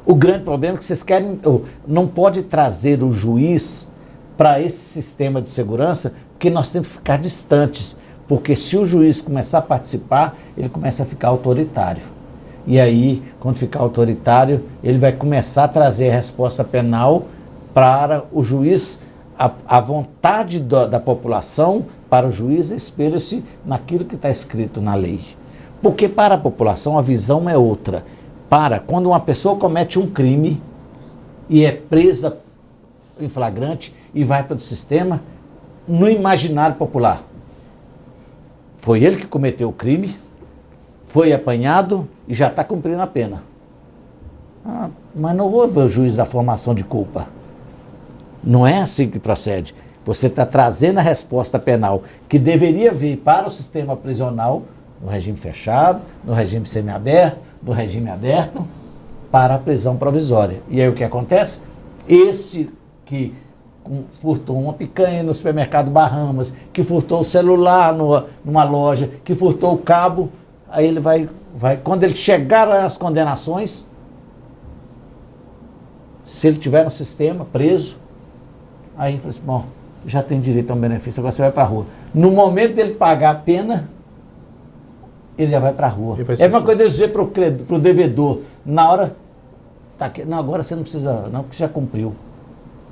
O grande problema é que vocês querem, não pode trazer o juiz para esse sistema de segurança, porque nós temos que ficar distantes. Porque se o juiz começar a participar, ele começa a ficar autoritário. E aí, quando ficar autoritário, ele vai começar a trazer a resposta penal para o juiz. A vontade da população para o juiz espelha-se naquilo que está escrito na lei. Porque para a população a visão é outra. Quando uma pessoa comete um crime e é presa em flagrante e vai para o sistema, no imaginário popular. Foi ele que cometeu o crime, foi apanhado e já está cumprindo a pena. Mas não houve o juiz da formação de culpa. Não é assim que procede. Você está trazendo a resposta penal que deveria vir para o sistema prisional, no regime fechado, no regime semiaberto, no regime aberto, para a prisão provisória. E aí o que acontece? Esse que furtou uma picanha no supermercado Bahamas, que furtou o celular numa loja, que furtou o cabo, aí ele vai quando ele chegar às condenações, se ele estiver no sistema, preso, aí ele fala assim, bom, já tem direito a um benefício, agora você vai para a rua. No momento dele pagar a pena, ele já vai para a rua. É uma coisa de dizer para o devedor, na hora, tá aqui, não, agora você não precisa, não, porque já cumpriu.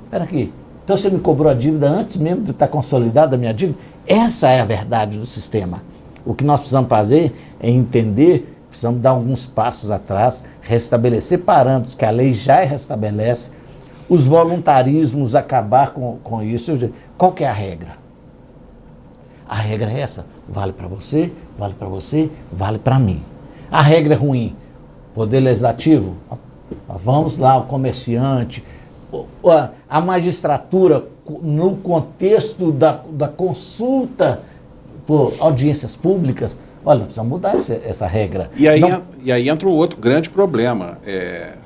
Espera aqui, então você me cobrou a dívida antes mesmo de estar consolidada a minha dívida? Essa é a verdade do sistema. O que nós precisamos fazer é entender, precisamos dar alguns passos atrás, restabelecer parâmetros que a lei já restabelece, os voluntarismos, acabar com isso. Qual que é a regra? A regra é essa, vale para você, vale para você, vale para mim. A regra é ruim. Poder Legislativo, vamos lá, o comerciante, a magistratura, no contexto da consulta por audiências públicas, olha, precisamos mudar essa regra. E aí entra o outro grande problema,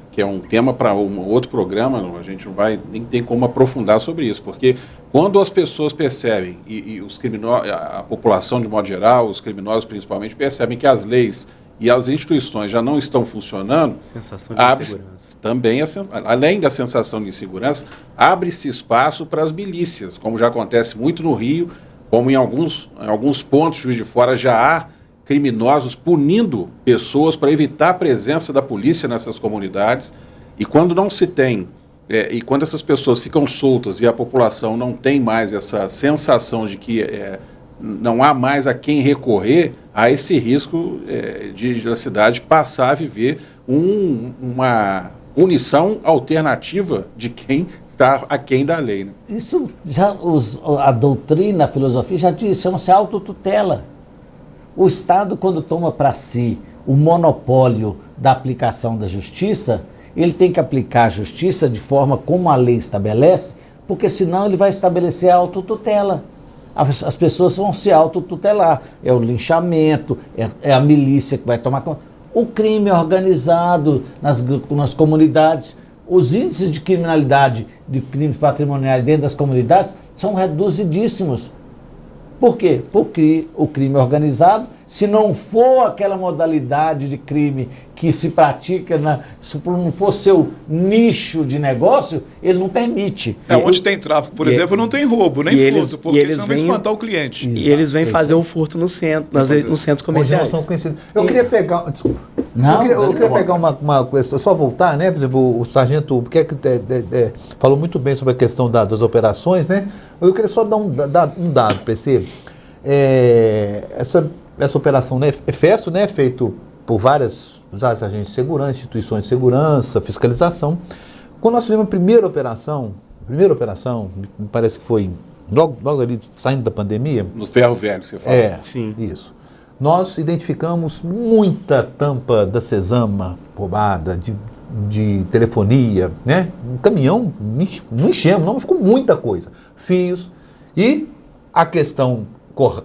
que é um tema para um outro programa, a gente não vai nem tem como aprofundar sobre isso, porque quando as pessoas percebem, e os criminosos, a população de modo geral, os criminosos principalmente, percebem que as leis e as instituições já não estão funcionando, sensação de insegurança. Também, além da sensação de insegurança, abre-se espaço para as milícias, como já acontece muito no Rio, como em alguns pontos de Juiz de Fora já há criminosos punindo pessoas para evitar a presença da polícia nessas comunidades. E quando não se tem, e quando essas pessoas ficam soltas e a população não tem mais essa sensação de que não há mais a quem recorrer, há esse risco de a cidade passar a viver uma punição alternativa de quem está aquém da lei. Né? Isso já a doutrina, a filosofia já diz, chama-se autotutela. O Estado, quando toma para si o monopólio da aplicação da justiça, ele tem que aplicar a justiça de forma como a lei estabelece, porque senão ele vai estabelecer a autotutela. As pessoas vão se autotutelar. É o linchamento, é a milícia que vai tomar conta. O crime organizado nas comunidades, os índices de criminalidade, de crimes patrimoniais dentro das comunidades são reduzidíssimos. Por quê? Porque o crime organizado, se não for aquela modalidade de crime que se pratica, se não for seu nicho de negócio, ele não permite. Onde tem tráfico, por exemplo, não tem roubo, nem furto, porque senão vai espantar o cliente. E eles vêm fazer o furto no centro, nos centros comerciais. Eu queria pegar... Desculpa. Eu queria pegar uma coisa, só voltar, né? Por exemplo, o sargento Buquerque falou muito bem sobre a questão das operações, né? Eu queria só dar um dado, PC. Essa operação, né, EFESTO, né, feito por vários agentes de segurança, instituições de segurança, fiscalização. Quando nós fizemos a primeira operação, me parece que foi logo ali saindo da pandemia. No Ferro Velho, você fala. Sim. Isso. Nós identificamos muita tampa da Cesama roubada, de telefonia, né? Um caminhão, não enchemos, não, mas ficou muita coisa. Fios. E a questão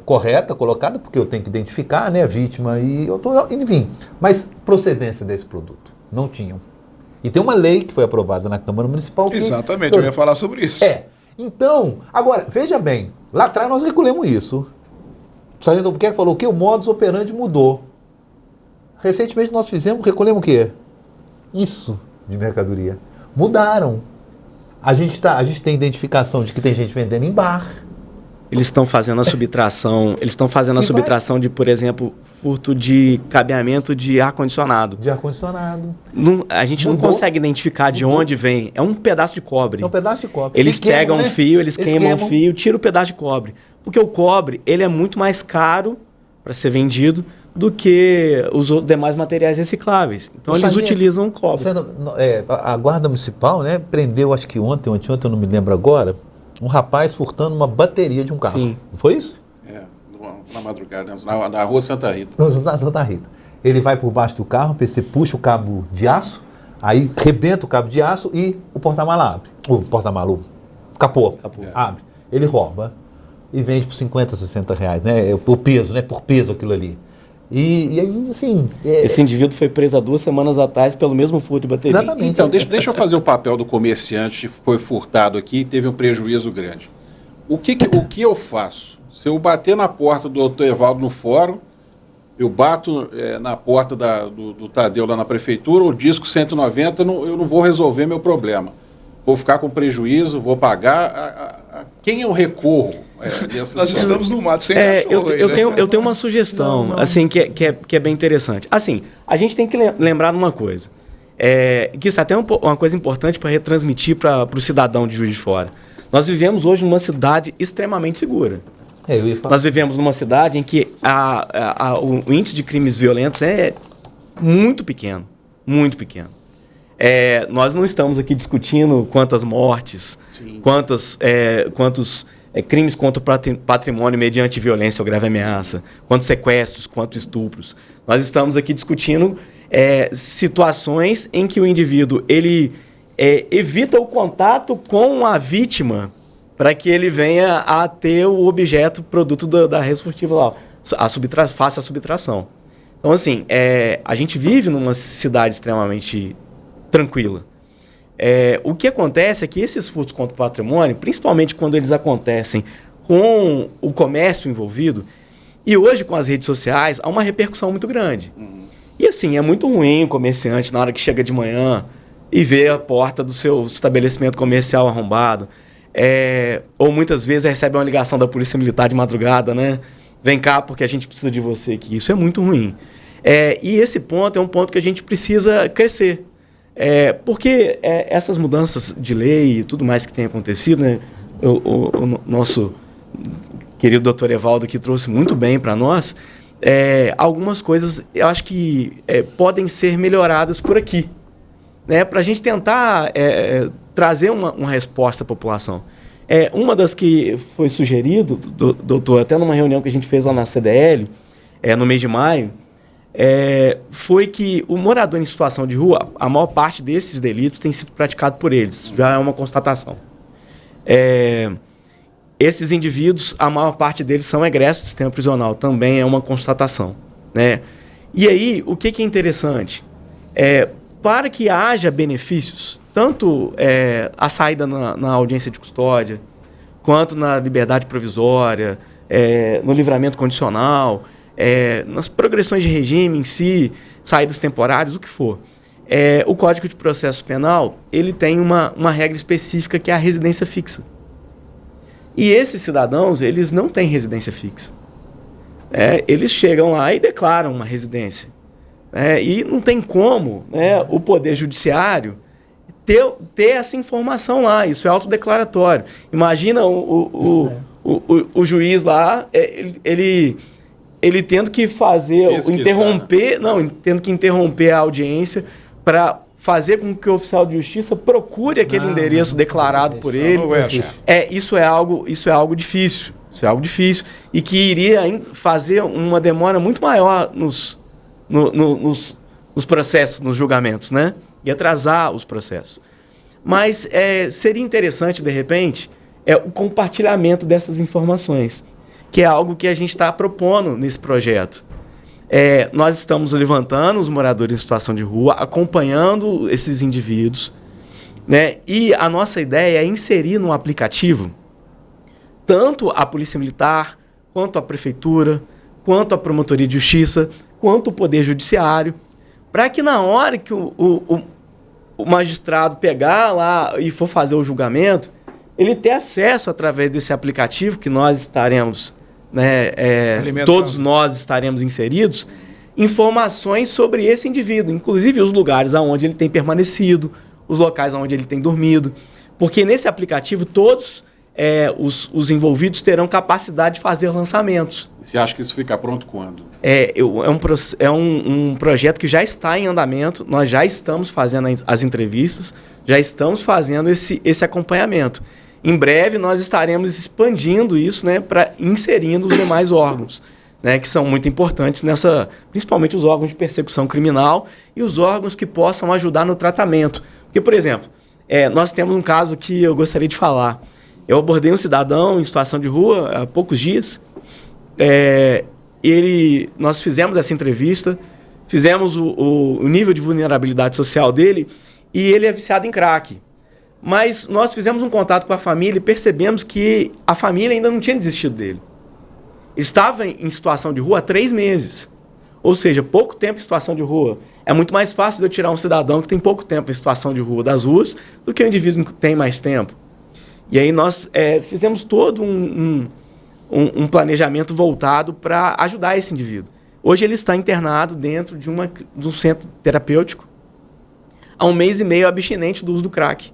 correta, colocada, porque eu tenho que identificar, né, a vítima enfim. Mas procedência desse produto, não tinham. E tem uma lei que foi aprovada na Câmara Municipal. Exatamente, eu ia falar sobre isso. Então, agora, veja bem, lá atrás nós recolhemos isso. O sargento Albuquerque falou que o modus operandi mudou. Recentemente nós recolhemos o quê? Isso de mercadoria. Mudaram. A gente tem identificação de que tem gente vendendo em bar. Eles estão fazendo a subtração, de, por exemplo, furto de cabeamento de ar-condicionado. De ar-condicionado. A gente não consegue identificar de onde vem. É um pedaço de cobre. É um pedaço de cobre. Eles pegam um fio, eles queimam o fio, tiram o pedaço de cobre. Porque o cobre, ele é muito mais caro para ser vendido do que os demais materiais recicláveis. Então, eles utilizam o cobre. A Guarda Municipal, né, prendeu, acho que ontem, eu não me lembro agora, um rapaz furtando uma bateria de um carro. Sim. Não foi isso? Na madrugada, na rua Santa Rita. Na Santa Rita. Ele vai por baixo do carro, o PC puxa o cabo de aço, aí rebenta o cabo de aço e o porta-mala abre. O porta-mala, o capô. Abre. Ele rouba e vende por 50, 60 reais, né? Por peso, né? Por peso aquilo ali. E aí, assim... Esse indivíduo foi preso há 2 semanas atrás pelo mesmo furto de bateria. Exatamente. Então, deixa eu fazer o papel do comerciante que foi furtado aqui e teve um prejuízo grande. O que eu faço? Se eu bater na porta do Dr. Evaldo no fórum, eu bato na porta do Tadeu lá na prefeitura, o disco 190, eu não vou resolver meu problema. Vou ficar com prejuízo, vou pagar. Quem eu recorro? Nós estamos no mato sem cachorro eu tenho uma sugestão, assim, que é bem interessante. Assim, a gente tem que lembrar de uma coisa. Que isso até é uma coisa importante para retransmitir para o cidadão de Juiz de Fora. Nós vivemos hoje numa cidade extremamente segura. Nós vivemos numa cidade em que o índice de crimes violentos é muito pequeno, muito pequeno. Nós não estamos aqui discutindo quantas mortes, quantos crimes contra o patrimônio mediante violência ou grave ameaça, quantos sequestros, quantos estupros. Nós estamos aqui discutindo situações em que o indivíduo ele evita o contato com a vítima para que ele venha a ter o objeto, produto da res furtiva lá, faça a subtração. Então, assim, a gente vive numa cidade extremamente tranquila. O que acontece é que esses furtos contra o patrimônio, principalmente quando eles acontecem com o comércio envolvido, e hoje com as redes sociais, há uma repercussão muito grande. E assim, é muito ruim o comerciante, na hora que chega de manhã e vê a porta do seu estabelecimento comercial arrombado, ou muitas vezes recebe uma ligação da Polícia Militar de madrugada, né? Vem cá porque a gente precisa de você aqui. Isso é muito ruim. E esse ponto é um ponto que a gente precisa crescer. Porque essas mudanças de lei e tudo mais que tem acontecido, né? O nosso querido doutor Evaldo aqui trouxe muito bem para nós, algumas coisas eu acho que podem ser melhoradas por aqui, né? Para a gente tentar trazer uma resposta à população. Uma das que foi sugerido, doutor, até numa reunião que a gente fez lá na CDL, no mês de maio, foi que o morador em situação de rua, a maior parte desses delitos tem sido praticado por eles, já é uma constatação. Esses indivíduos, a maior parte deles são egressos do sistema prisional, também é uma constatação, né? E aí, o que é interessante? Para que haja benefícios, tanto a saída na audiência de custódia, quanto na liberdade provisória, no livramento condicional, nas progressões de regime em si, saídas temporárias, o que for. O Código de Processo Penal ele tem uma regra específica que é a residência fixa. E esses cidadãos, eles não têm residência fixa. Eles chegam lá e declaram uma residência. E não tem como, né, o Poder Judiciário ter essa informação lá. Isso é autodeclaratório. Imagina o juiz lá, ele tendo que tendo que interromper a audiência para fazer com que o oficial de justiça procure aquele endereço declarado por ele. Isso é algo difícil. Isso é algo difícil e que iria fazer uma demora muito maior nos processos, nos julgamentos, né? E atrasar os processos. Mas seria interessante, de repente, o compartilhamento dessas informações, que é algo que a gente está propondo nesse projeto. Nós estamos levantando os moradores em situação de rua, acompanhando esses indivíduos, né? E a nossa ideia é inserir no aplicativo tanto a Polícia Militar, quanto a Prefeitura, quanto a Promotoria de Justiça, quanto o Poder Judiciário, para que na hora que o magistrado pegar lá e for fazer o julgamento, ele ter acesso através desse aplicativo que nós estaremos, né, todos nós estaremos inseridos, informações sobre esse indivíduo, inclusive os lugares onde ele tem permanecido, os locais onde ele tem dormido, porque nesse aplicativo todos os envolvidos terão capacidade de fazer lançamentos. Você acha que isso fica pronto quando? É um projeto que já está em andamento, nós já estamos fazendo as entrevistas, já estamos fazendo esse acompanhamento. Em breve nós estaremos expandindo isso, né, para inserindo os demais órgãos, né, que são muito importantes principalmente os órgãos de persecução criminal e os órgãos que possam ajudar no tratamento. Porque, por exemplo, nós temos um caso que eu gostaria de falar. Eu abordei um cidadão em situação de rua há poucos dias. Nós fizemos essa entrevista, fizemos o nível de vulnerabilidade social dele e ele é viciado em crack. Mas nós fizemos um contato com a família e percebemos que a família ainda não tinha desistido dele. Ele estava em situação de rua há 3 meses. Ou seja, pouco tempo em situação de rua. É muito mais fácil de eu tirar um cidadão que tem pouco tempo em situação de rua das ruas do que um indivíduo que tem mais tempo. E aí nós fizemos todo um planejamento voltado para ajudar esse indivíduo. Hoje ele está internado dentro de um centro terapêutico há 1 mês e meio abstinente do uso do crack.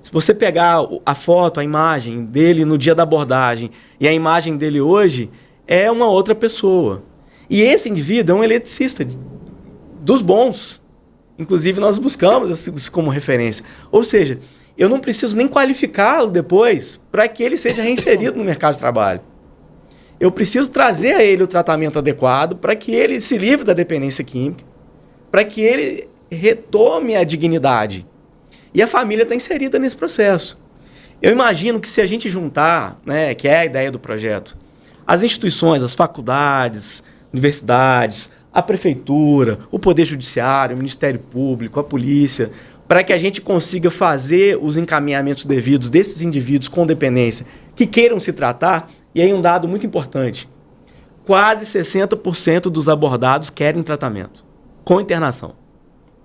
Se você pegar a foto, a imagem dele no dia da abordagem e a imagem dele hoje, é uma outra pessoa. E esse indivíduo é um eletricista dos bons. Inclusive, nós buscamos isso como referência. Ou seja, eu não preciso nem qualificá-lo depois para que ele seja reinserido no mercado de trabalho. Eu preciso trazer a ele o tratamento adequado para que ele se livre da dependência química, para que ele retome a dignidade. E a família está inserida nesse processo. Eu imagino que se a gente juntar, né, que é a ideia do projeto, as instituições, as faculdades, universidades, a prefeitura, o Poder Judiciário, o Ministério Público, a polícia, para que a gente consiga fazer os encaminhamentos devidos desses indivíduos com dependência que queiram se tratar, e aí um dado muito importante, quase 60% dos abordados querem tratamento, com internação.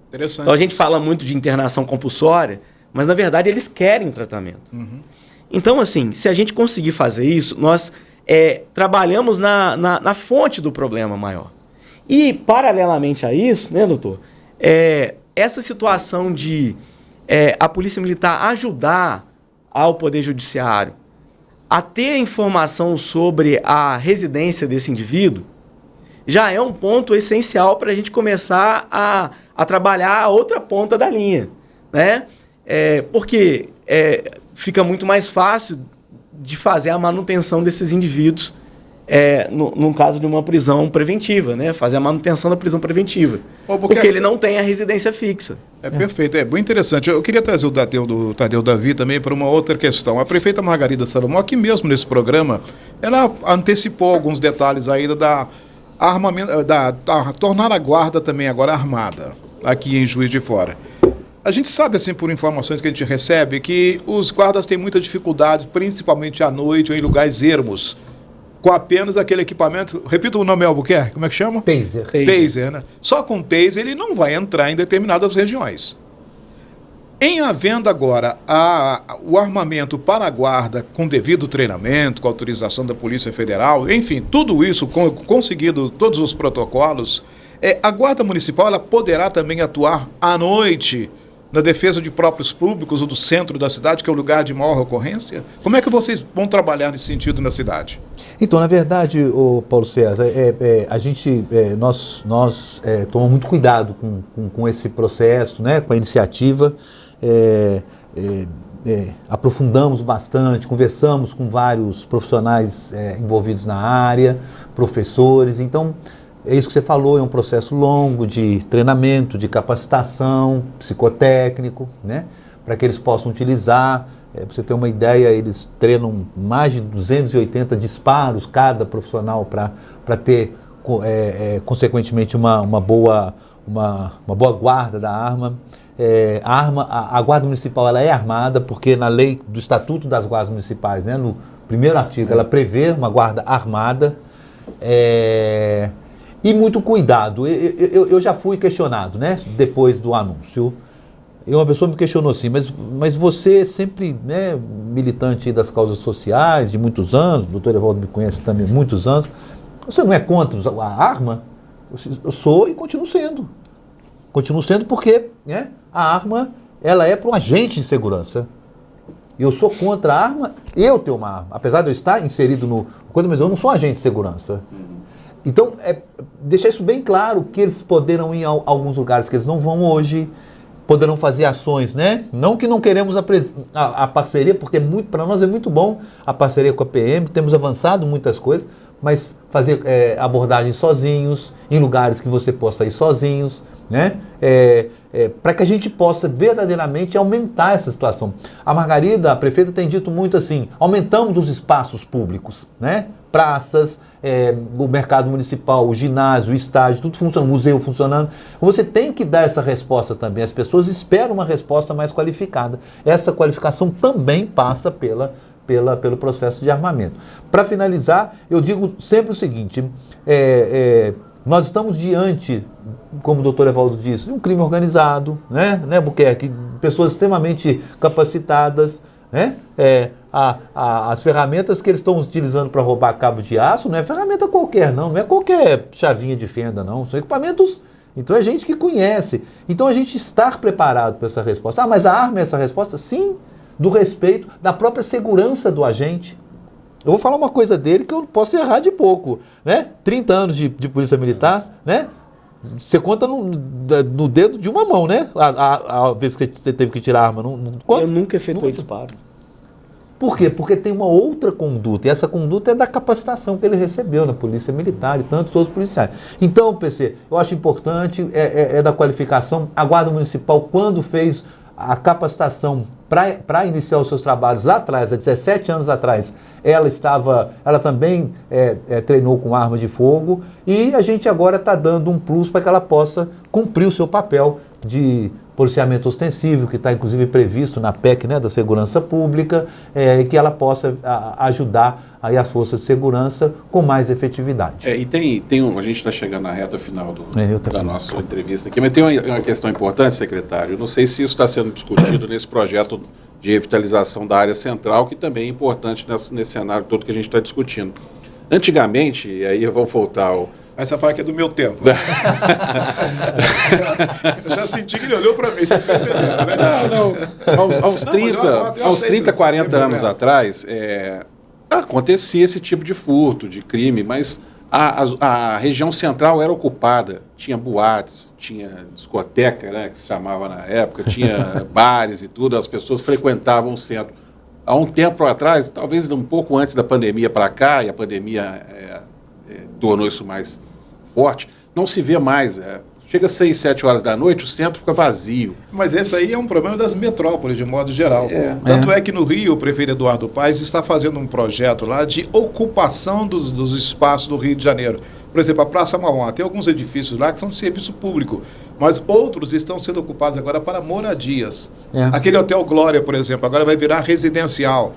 Interessante. Então a gente fala muito de internação compulsória, mas na verdade eles querem o tratamento. Uhum. Então, assim, se a gente conseguir fazer isso, nós trabalhamos na fonte do problema maior. E, paralelamente a isso, né, doutor, essa situação de a Polícia Militar ajudar ao Poder Judiciário a ter informação sobre a residência desse indivíduo, já é um ponto essencial para a gente começar a trabalhar a outra ponta da linha, né? Porque fica muito mais fácil de fazer a manutenção desses indivíduos no caso de uma prisão preventiva, né? Fazer a manutenção da prisão preventiva. Porque ele não tem a residência fixa. Perfeito, muito interessante. Eu queria trazer o Tadeu Davi também para uma outra questão. A prefeita Margarida Salomão, aqui mesmo nesse programa, ela antecipou alguns detalhes ainda tornar a guarda também agora armada, aqui em Juiz de Fora. A gente sabe, assim, por informações que a gente recebe, que os guardas têm muita dificuldade, principalmente à noite ou em lugares ermos, com apenas aquele equipamento. Repita o nome, Albuquerque, como é que chama? Taser. Taser, né? Só com taser ele não vai entrar em determinadas regiões. Em havendo agora o armamento para a guarda com devido treinamento, com autorização da Polícia Federal, enfim, tudo isso conseguido, todos os protocolos, a Guarda Municipal ela poderá também atuar à noite na defesa de próprios públicos ou do centro da cidade, que é o lugar de maior ocorrência? Como é que vocês vão trabalhar nesse sentido na cidade? Então, na verdade, Paulo César, nós tomamos muito cuidado com esse processo, né, com a iniciativa, aprofundamos bastante, conversamos com vários profissionais envolvidos na área, professores. Então, é isso que você falou, é um processo longo de treinamento, de capacitação, psicotécnico, né, para que eles possam utilizar. Para você ter uma ideia, eles treinam mais de 280 disparos cada profissional para ter, consequentemente, uma boa guarda da arma. A Guarda Municipal ela é armada porque na lei do Estatuto das Guardas Municipais, né, no primeiro artigo, ela prevê uma guarda armada. E muito cuidado. Eu já fui questionado, né, depois do anúncio. E uma pessoa me questionou assim, mas você sempre, né, militante das causas sociais de muitos anos, o doutor Evaldo me conhece também há muitos anos, você não é contra a arma? Eu sou e continuo sendo. Continuo sendo porque, né, a arma ela é para um agente de segurança. Eu sou contra a arma, eu tenho uma arma. Apesar de eu estar inserido no coisa, mas eu não sou um agente de segurança. Então, deixar isso bem claro, que eles poderão ir a alguns lugares que eles não vão hoje, poderão fazer ações, né? Não que não queremos a parceria, porque para nós é muito bom a parceria com a PM, temos avançado muitas coisas, mas fazer abordagens sozinhos, em lugares que você possa ir sozinhos, né? Para que a gente possa verdadeiramente aumentar essa situação. A Margarida, a prefeita, tem dito muito assim, aumentamos os espaços públicos, né? Praças, o mercado municipal, o ginásio, o estádio, tudo funcionando, o museu funcionando. Você tem que dar essa resposta também. As pessoas esperam uma resposta mais qualificada. Essa qualificação também passa pelo processo de armamento. Para finalizar, eu digo sempre o seguinte, nós estamos diante, como o doutor Evaldo disse, de um crime organizado, né, Buquerque? Pessoas extremamente capacitadas, né? As ferramentas que eles estão utilizando para roubar cabo de aço não é ferramenta qualquer, não é qualquer chavinha de fenda, não. São equipamentos. Então é gente que conhece. Então a gente estar preparado para essa resposta. Mas a arma é essa resposta? Sim, do respeito, da própria segurança do agente. Eu vou falar uma coisa dele que eu posso errar de pouco, né? 30 anos de polícia militar, né? Você conta no dedo de uma mão, né? A vez que você teve que tirar a arma. Não conta? Eu nunca efetuei disparo. Por quê? Porque tem uma outra conduta, e essa conduta é da capacitação que ele recebeu na Polícia Militar e tantos outros policiais. Então, PC, eu acho importante, da qualificação. A Guarda Municipal, quando fez a capacitação para iniciar os seus trabalhos lá atrás, há 17 anos atrás, ela também treinou com arma de fogo, e a gente agora está dando um plus para que ela possa cumprir o seu papel de policiamento ostensivo, que está inclusive previsto na PEC, né, da Segurança Pública, e que ela possa ajudar aí as forças de segurança com mais efetividade. A gente está chegando na reta final da nossa entrevista aqui, mas tem uma questão importante, secretário. Não sei se isso está sendo discutido nesse projeto de revitalização da área central, que também é importante nesse cenário todo que a gente está discutindo. Antigamente, e aí eu vou voltar ao... Essa fala que é do meu tempo. Eu já senti que ele olhou para mim, vocês perceberam, né? Aos 30, 40 anos atrás, acontecia esse tipo de furto, de crime, mas a região central era ocupada. Tinha boates, tinha discoteca, né, que se chamava na época, tinha bares e tudo, as pessoas frequentavam o centro. Há um tempo atrás, talvez um pouco antes da pandemia para cá, e a pandemia tornou isso mais forte, não se vê mais. Chega às 6, 7 horas da noite, o centro fica vazio. Mas esse aí é um problema das metrópoles, de modo geral. Tanto é que no Rio, o prefeito Eduardo Paes está fazendo um projeto lá de ocupação dos espaços do Rio de Janeiro. Por exemplo, a Praça Mauá, tem alguns edifícios lá que são de serviço público, mas outros estão sendo ocupados agora para moradias. Aquele Hotel Glória, por exemplo, agora vai virar residencial.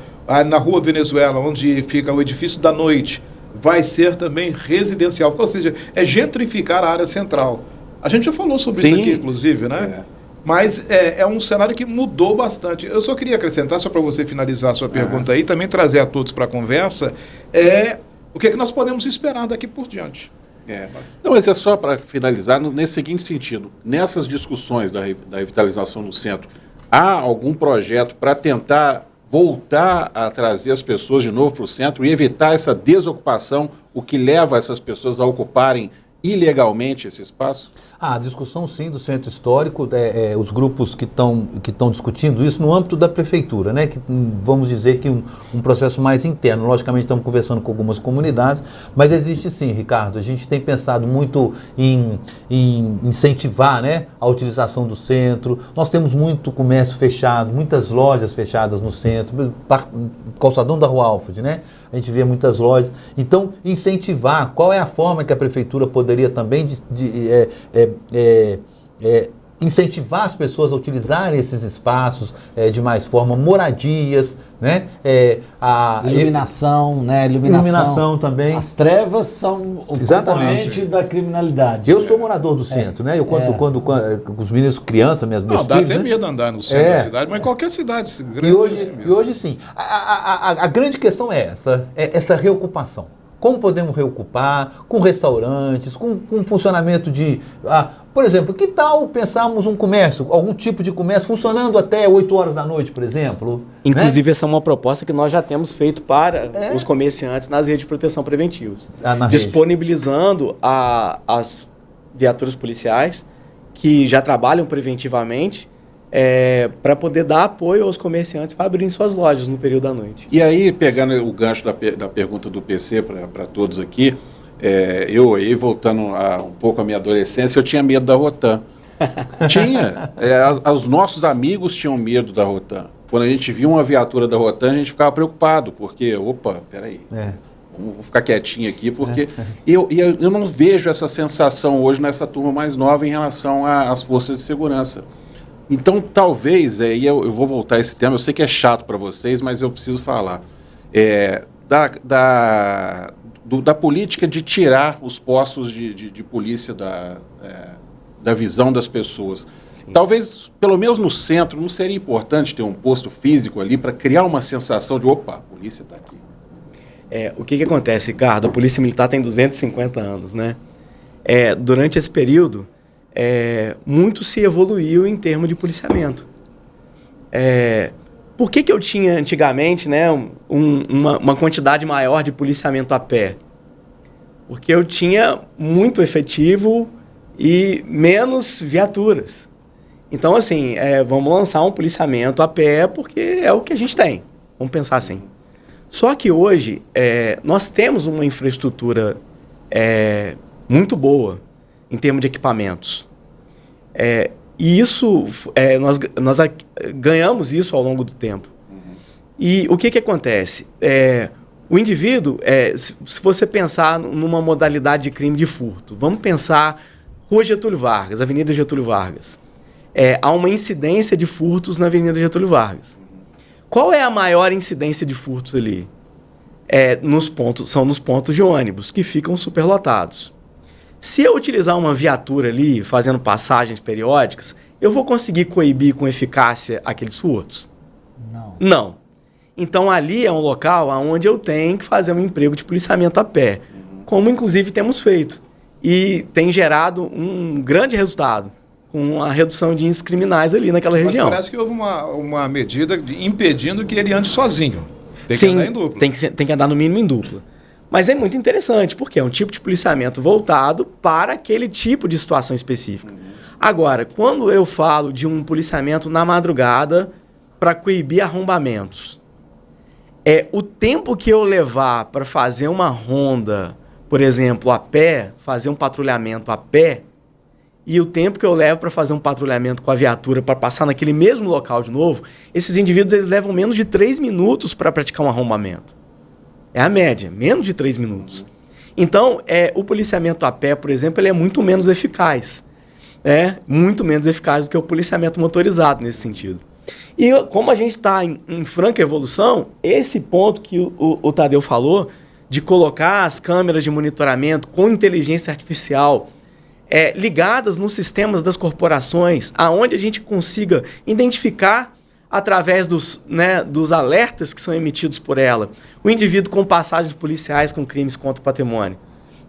Na Rua Venezuela, onde fica o edifício da noite, vai ser também residencial. Ou seja, é gentrificar a área central. A gente já falou sobre isso aqui, inclusive, né? Mas é um cenário que mudou bastante. Eu só queria acrescentar, só para você finalizar a sua pergunta aí, também trazer a todos para a conversa, o que é que nós podemos esperar daqui por diante. Não, mas é só para finalizar, nesse seguinte sentido. Nessas discussões da revitalização no centro, há algum projeto para tentar voltar a trazer as pessoas de novo para o centro e evitar essa desocupação, o que leva essas pessoas a ocuparem ilegalmente esse espaço? A discussão, sim, do centro histórico, os grupos que estão discutindo isso no âmbito da prefeitura, né? Que, vamos dizer que um processo mais interno. Logicamente, estamos conversando com algumas comunidades, mas existe sim, Ricardo. A gente tem pensado muito em incentivar, né, a utilização do centro. Nós temos muito comércio fechado, muitas lojas fechadas no centro, calçadão da Rua Alfred, né? A gente vê muitas lojas. Então, incentivar. Qual é a forma que a prefeitura poderia também incentivar as pessoas a utilizarem esses espaços de mais forma, moradias, né? Iluminação, né? Iluminação também. As trevas são o componente da criminalidade. Eu sou morador do centro, né? Eu quando os meninos crianças, meus filhos... Dá até medo andar no centro da cidade, mas em qualquer cidade. E hoje sim. A grande questão é essa reocupação. Como podemos reocupar com restaurantes, com funcionamento de... por exemplo, que tal pensarmos um comércio, algum tipo de comércio funcionando até 8 horas da noite, por exemplo? Inclusive, né? Essa é uma proposta que nós já temos feito para os comerciantes nas redes de proteção preventivas. Disponibilizando as viaturas policiais que já trabalham preventivamente para poder dar apoio aos comerciantes para abrirem suas lojas no período da noite. E aí, pegando o gancho da pergunta do PC para todos aqui, eu aí, voltando um pouco à minha adolescência, eu tinha medo da Rotan. Tinha. Os nossos amigos tinham medo da Rotan. Quando a gente via uma viatura da Rotan, a gente ficava preocupado, porque, opa, peraí, vou ficar quietinho aqui, porque eu não vejo essa sensação hoje nessa turma mais nova em relação às forças de segurança. Então, talvez, e eu vou voltar a esse tema, eu sei que é chato para vocês, mas eu preciso falar, da política de tirar os postos de polícia da visão das pessoas. Sim. Talvez, pelo menos no centro, não seria importante ter um posto físico ali para criar uma sensação de, opa, a polícia está aqui. O que acontece, Ricardo? A Polícia Militar tem 250 anos, né? Durante esse período, muito se evoluiu em termos de policiamento. Por que eu tinha antigamente, né, uma quantidade maior de policiamento a pé? Porque eu tinha muito efetivo e menos viaturas. Então, assim, vamos lançar um policiamento a pé porque é o que a gente tem. Vamos pensar assim. Só que hoje nós temos uma infraestrutura muito boa em termos de equipamentos. E isso, nós ganhamos isso ao longo do tempo. E o que acontece? O indivíduo, se você pensar numa modalidade de crime de furto, vamos pensar Rua Getúlio Vargas, Avenida Getúlio Vargas. Há uma incidência de furtos na Avenida Getúlio Vargas. Qual é a maior incidência de furtos ali? São nos pontos de ônibus, que ficam superlotados. Se eu utilizar uma viatura ali, fazendo passagens periódicas, eu vou conseguir coibir com eficácia aqueles furtos? Não. Então, ali é um local onde eu tenho que fazer um emprego de policiamento a pé, como inclusive temos feito. E tem gerado um grande resultado, com a redução de índices criminais ali naquela região. Mas parece que houve uma medida impedindo que ele ande sozinho. Tem que andar em dupla. Tem que andar no mínimo em dupla. Mas é muito interessante, porque é um tipo de policiamento voltado para aquele tipo de situação específica. Agora, quando eu falo de um policiamento na madrugada para coibir arrombamentos, o tempo que eu levar para fazer uma ronda, por exemplo, a pé, fazer um patrulhamento a pé, e o tempo que eu levo para fazer um patrulhamento com a viatura para passar naquele mesmo local de novo, esses indivíduos eles levam menos de 3 minutos para praticar um arrombamento. É a média, menos de 3 minutos. Então, o policiamento a pé, por exemplo, ele é muito menos eficaz. Muito menos eficaz do que o policiamento motorizado nesse sentido. E como a gente está em franca evolução, esse ponto que o Tadeu falou, de colocar as câmeras de monitoramento com inteligência artificial ligadas nos sistemas das corporações, aonde a gente consiga identificar, através dos alertas que são emitidos por ela, o indivíduo com passagens policiais com crimes contra o patrimônio,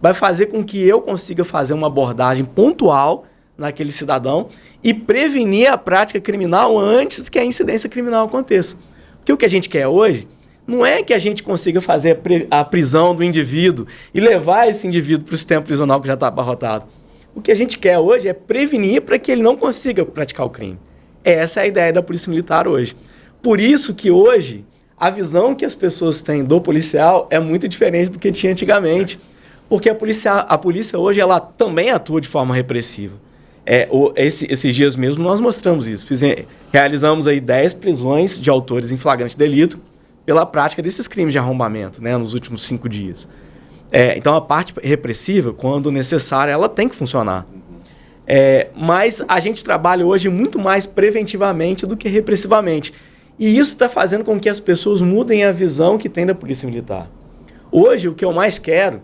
vai fazer com que eu consiga fazer uma abordagem pontual naquele cidadão e prevenir a prática criminal antes que a incidência criminal aconteça. Porque o que a gente quer hoje não é que a gente consiga fazer a prisão do indivíduo e levar esse indivíduo para o sistema prisional que já está abarrotado. O que a gente quer hoje é prevenir para que ele não consiga praticar o crime. Essa é a ideia da Polícia Militar hoje. Por isso que hoje a visão que as pessoas têm do policial é muito diferente do que tinha antigamente. Porque a polícia hoje ela também atua de forma repressiva. Esses dias mesmo nós mostramos isso. Realizamos aí 10 prisões de autores em flagrante delito pela prática desses crimes de arrombamento, nos últimos 5 dias. Então a parte repressiva, quando necessária, ela tem que funcionar. Mas a gente trabalha hoje muito mais preventivamente do que repressivamente. E isso está fazendo com que as pessoas mudem a visão que tem da Polícia Militar. Hoje, o que eu mais quero,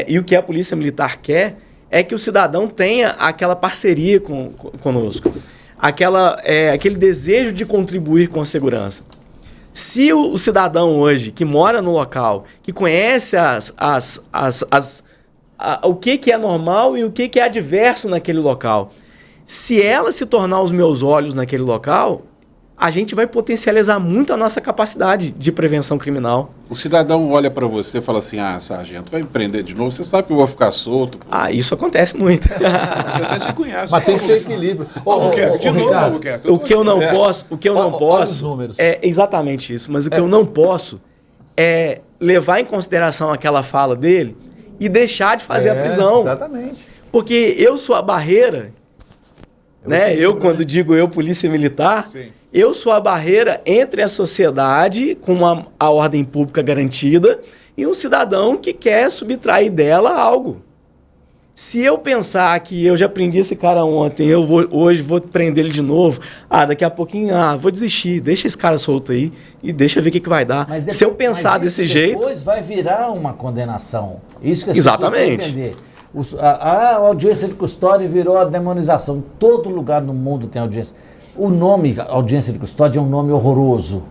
e o que a Polícia Militar quer, é que o cidadão tenha aquela parceria conosco, aquele desejo de contribuir com a segurança. Se o cidadão hoje, que mora no local, que conhece o que é normal e o que é adverso naquele local, se ela se tornar os meus olhos naquele local, a gente vai potencializar muito a nossa capacidade de prevenção criminal. O cidadão olha para você e fala assim, sargento, vai me prender de novo? Você sabe que eu vou ficar solto? Pô. Isso acontece muito. Você até se conhece. Mas tem que ter equilíbrio. Albuquerque. O que eu não posso os números. é exatamente isso, mas o que eu não posso é levar em consideração aquela fala dele e deixar de fazer a prisão. Exatamente. Porque eu sou a barreira, né? Quando digo polícia militar, Sim. eu sou a barreira entre a sociedade com a ordem pública garantida e um cidadão que quer subtrair dela algo. Se eu pensar que eu já prendi esse cara ontem, hoje vou prender ele de novo, daqui a pouquinho, vou desistir, deixa esse cara solto aí e deixa ver o que vai dar. Se eu pensar desse jeito... Depois vai virar uma condenação. Isso que as Exatamente. pessoas têm que entender. A audiência de custódia virou a demonização. Em todo lugar no mundo tem audiência. O nome audiência de custódia é um nome horroroso.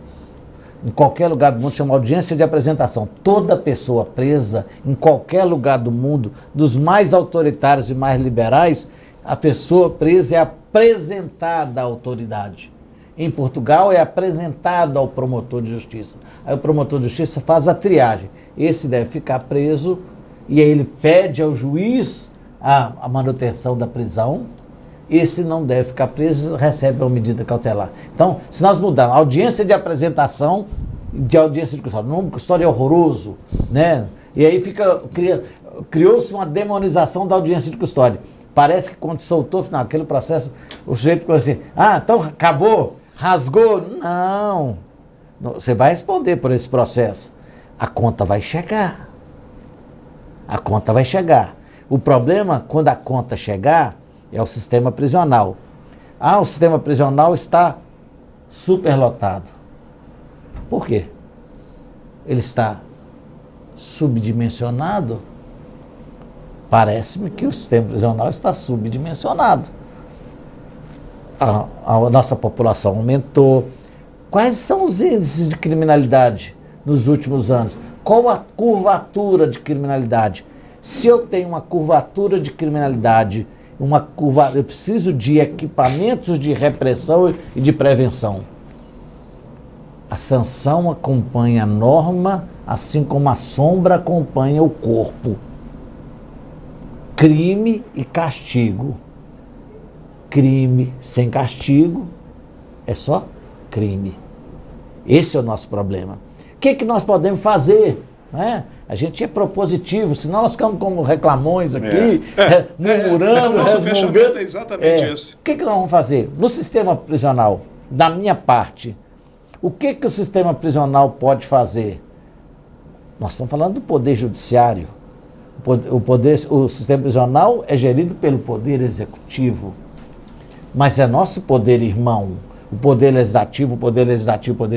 Em qualquer lugar do mundo chama audiência de apresentação. Toda pessoa presa, em qualquer lugar do mundo, dos mais autoritários e mais liberais, a pessoa presa é apresentada à autoridade. Em Portugal é apresentada ao promotor de justiça. Aí o promotor de justiça faz a triagem. Esse deve ficar preso e aí ele pede ao juiz a manutenção da prisão. Esse não deve ficar preso, recebe uma medida cautelar. Então, se nós mudarmos audiência de apresentação de audiência de custódia, o nome de custódia é horroroso, né? E aí criou-se uma demonização da audiência de custódia. Parece que quando soltou, não, aquele processo, o sujeito ficou assim, então acabou, rasgou. Não, você vai responder por esse processo. A conta vai chegar. A conta vai chegar. O problema, quando a conta chegar, é o sistema prisional. O sistema prisional está superlotado. Por quê? Ele está subdimensionado? Parece-me que o sistema prisional está subdimensionado. A nossa população aumentou. Quais são os índices de criminalidade nos últimos anos? Qual a curvatura de criminalidade? Se eu tenho uma curvatura de criminalidade, eu preciso de equipamentos de repressão e de prevenção. A sanção acompanha a norma, assim como a sombra acompanha o corpo. Crime e castigo. Crime sem castigo é só crime. Esse é o nosso problema. O que nós podemos fazer? A gente é propositivo, senão nós ficamos como reclamões aqui, murmurando, o nosso fechamento é exatamente esse. O que nós vamos fazer? No sistema prisional, da minha parte, o que o sistema prisional pode fazer? Nós estamos falando do poder judiciário. O sistema prisional é gerido pelo poder executivo, mas é nosso poder irmão. O poder legislativo, o poder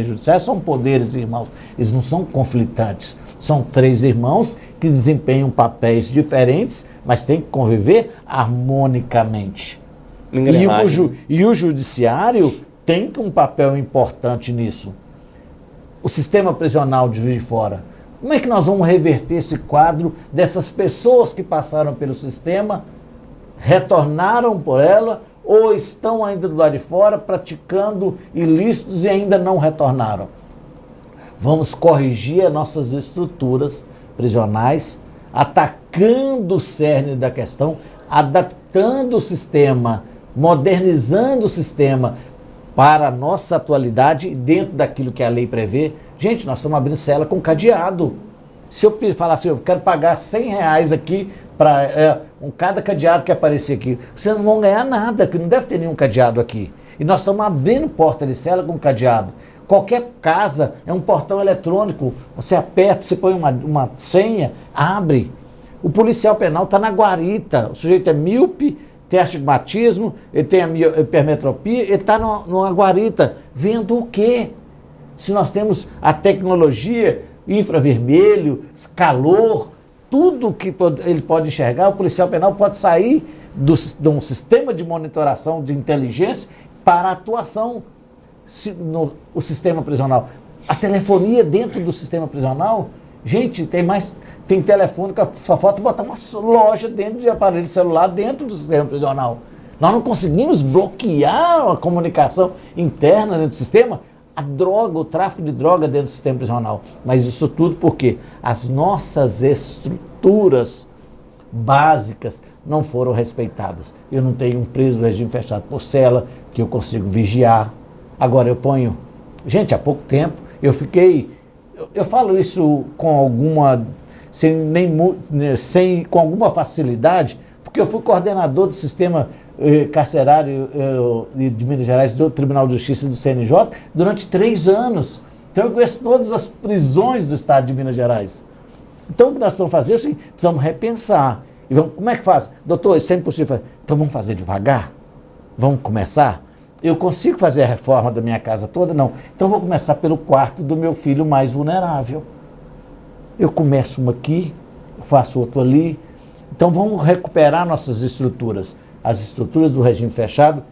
judiciário são poderes irmãos. Eles não são conflitantes. São três irmãos que desempenham papéis diferentes, mas têm que conviver harmonicamente. E o judiciário tem um papel importante nisso. O sistema prisional de Juiz de Fora. Como é que nós vamos reverter esse quadro dessas pessoas que passaram pelo sistema, retornaram por ela, ou estão ainda do lado de fora praticando ilícitos e ainda não retornaram? Vamos corrigir as nossas estruturas prisionais, atacando o cerne da questão, adaptando o sistema, modernizando o sistema para a nossa atualidade dentro daquilo que a lei prevê. Gente, nós estamos abrindo cela com cadeado. Se eu falar assim, eu quero pagar R$100 aqui para cada cadeado que aparecer aqui, vocês não vão ganhar nada, que não deve ter nenhum cadeado aqui. E nós estamos abrindo porta de cela com cadeado. Qualquer casa é um portão eletrônico, você aperta, você põe uma senha, abre. O policial penal está na guarita, o sujeito é míope, tem astigmatismo, ele tem a hipermetropia, ele está numa guarita, vendo o quê? Se nós temos a tecnologia, infravermelho, calor, tudo que ele pode enxergar, o policial penal pode sair de um sistema de monitoração de inteligência para a atuação no sistema prisional. A telefonia dentro do sistema prisional, gente, tem telefone que só falta botar uma loja dentro de aparelho celular dentro do sistema prisional. Nós não conseguimos bloquear a comunicação interna dentro do sistema. a droga, o tráfico de droga dentro do sistema prisional. Mas isso tudo porque as nossas estruturas básicas não foram respeitadas. Eu não tenho um preso do regime fechado por cela que eu consigo vigiar. Agora eu ponho... Gente, há pouco tempo eu fiquei... Eu falo isso com alguma... com alguma facilidade, porque eu fui coordenador do sistema carcerário de Minas Gerais, do Tribunal de Justiça do CNJ, durante 3 anos. Então eu conheço todas as prisões do estado de Minas Gerais. Então o que nós precisamos fazer é o seguinte, precisamos repensar. E vamos, como é que faz? Doutor, isso é impossível. Então vamos fazer devagar? Vamos começar? Eu consigo fazer a reforma da minha casa toda? Não. Então vou começar pelo quarto do meu filho mais vulnerável. Eu começo um aqui, faço outro ali. Então vamos recuperar nossas estruturas. As estruturas do regime fechado,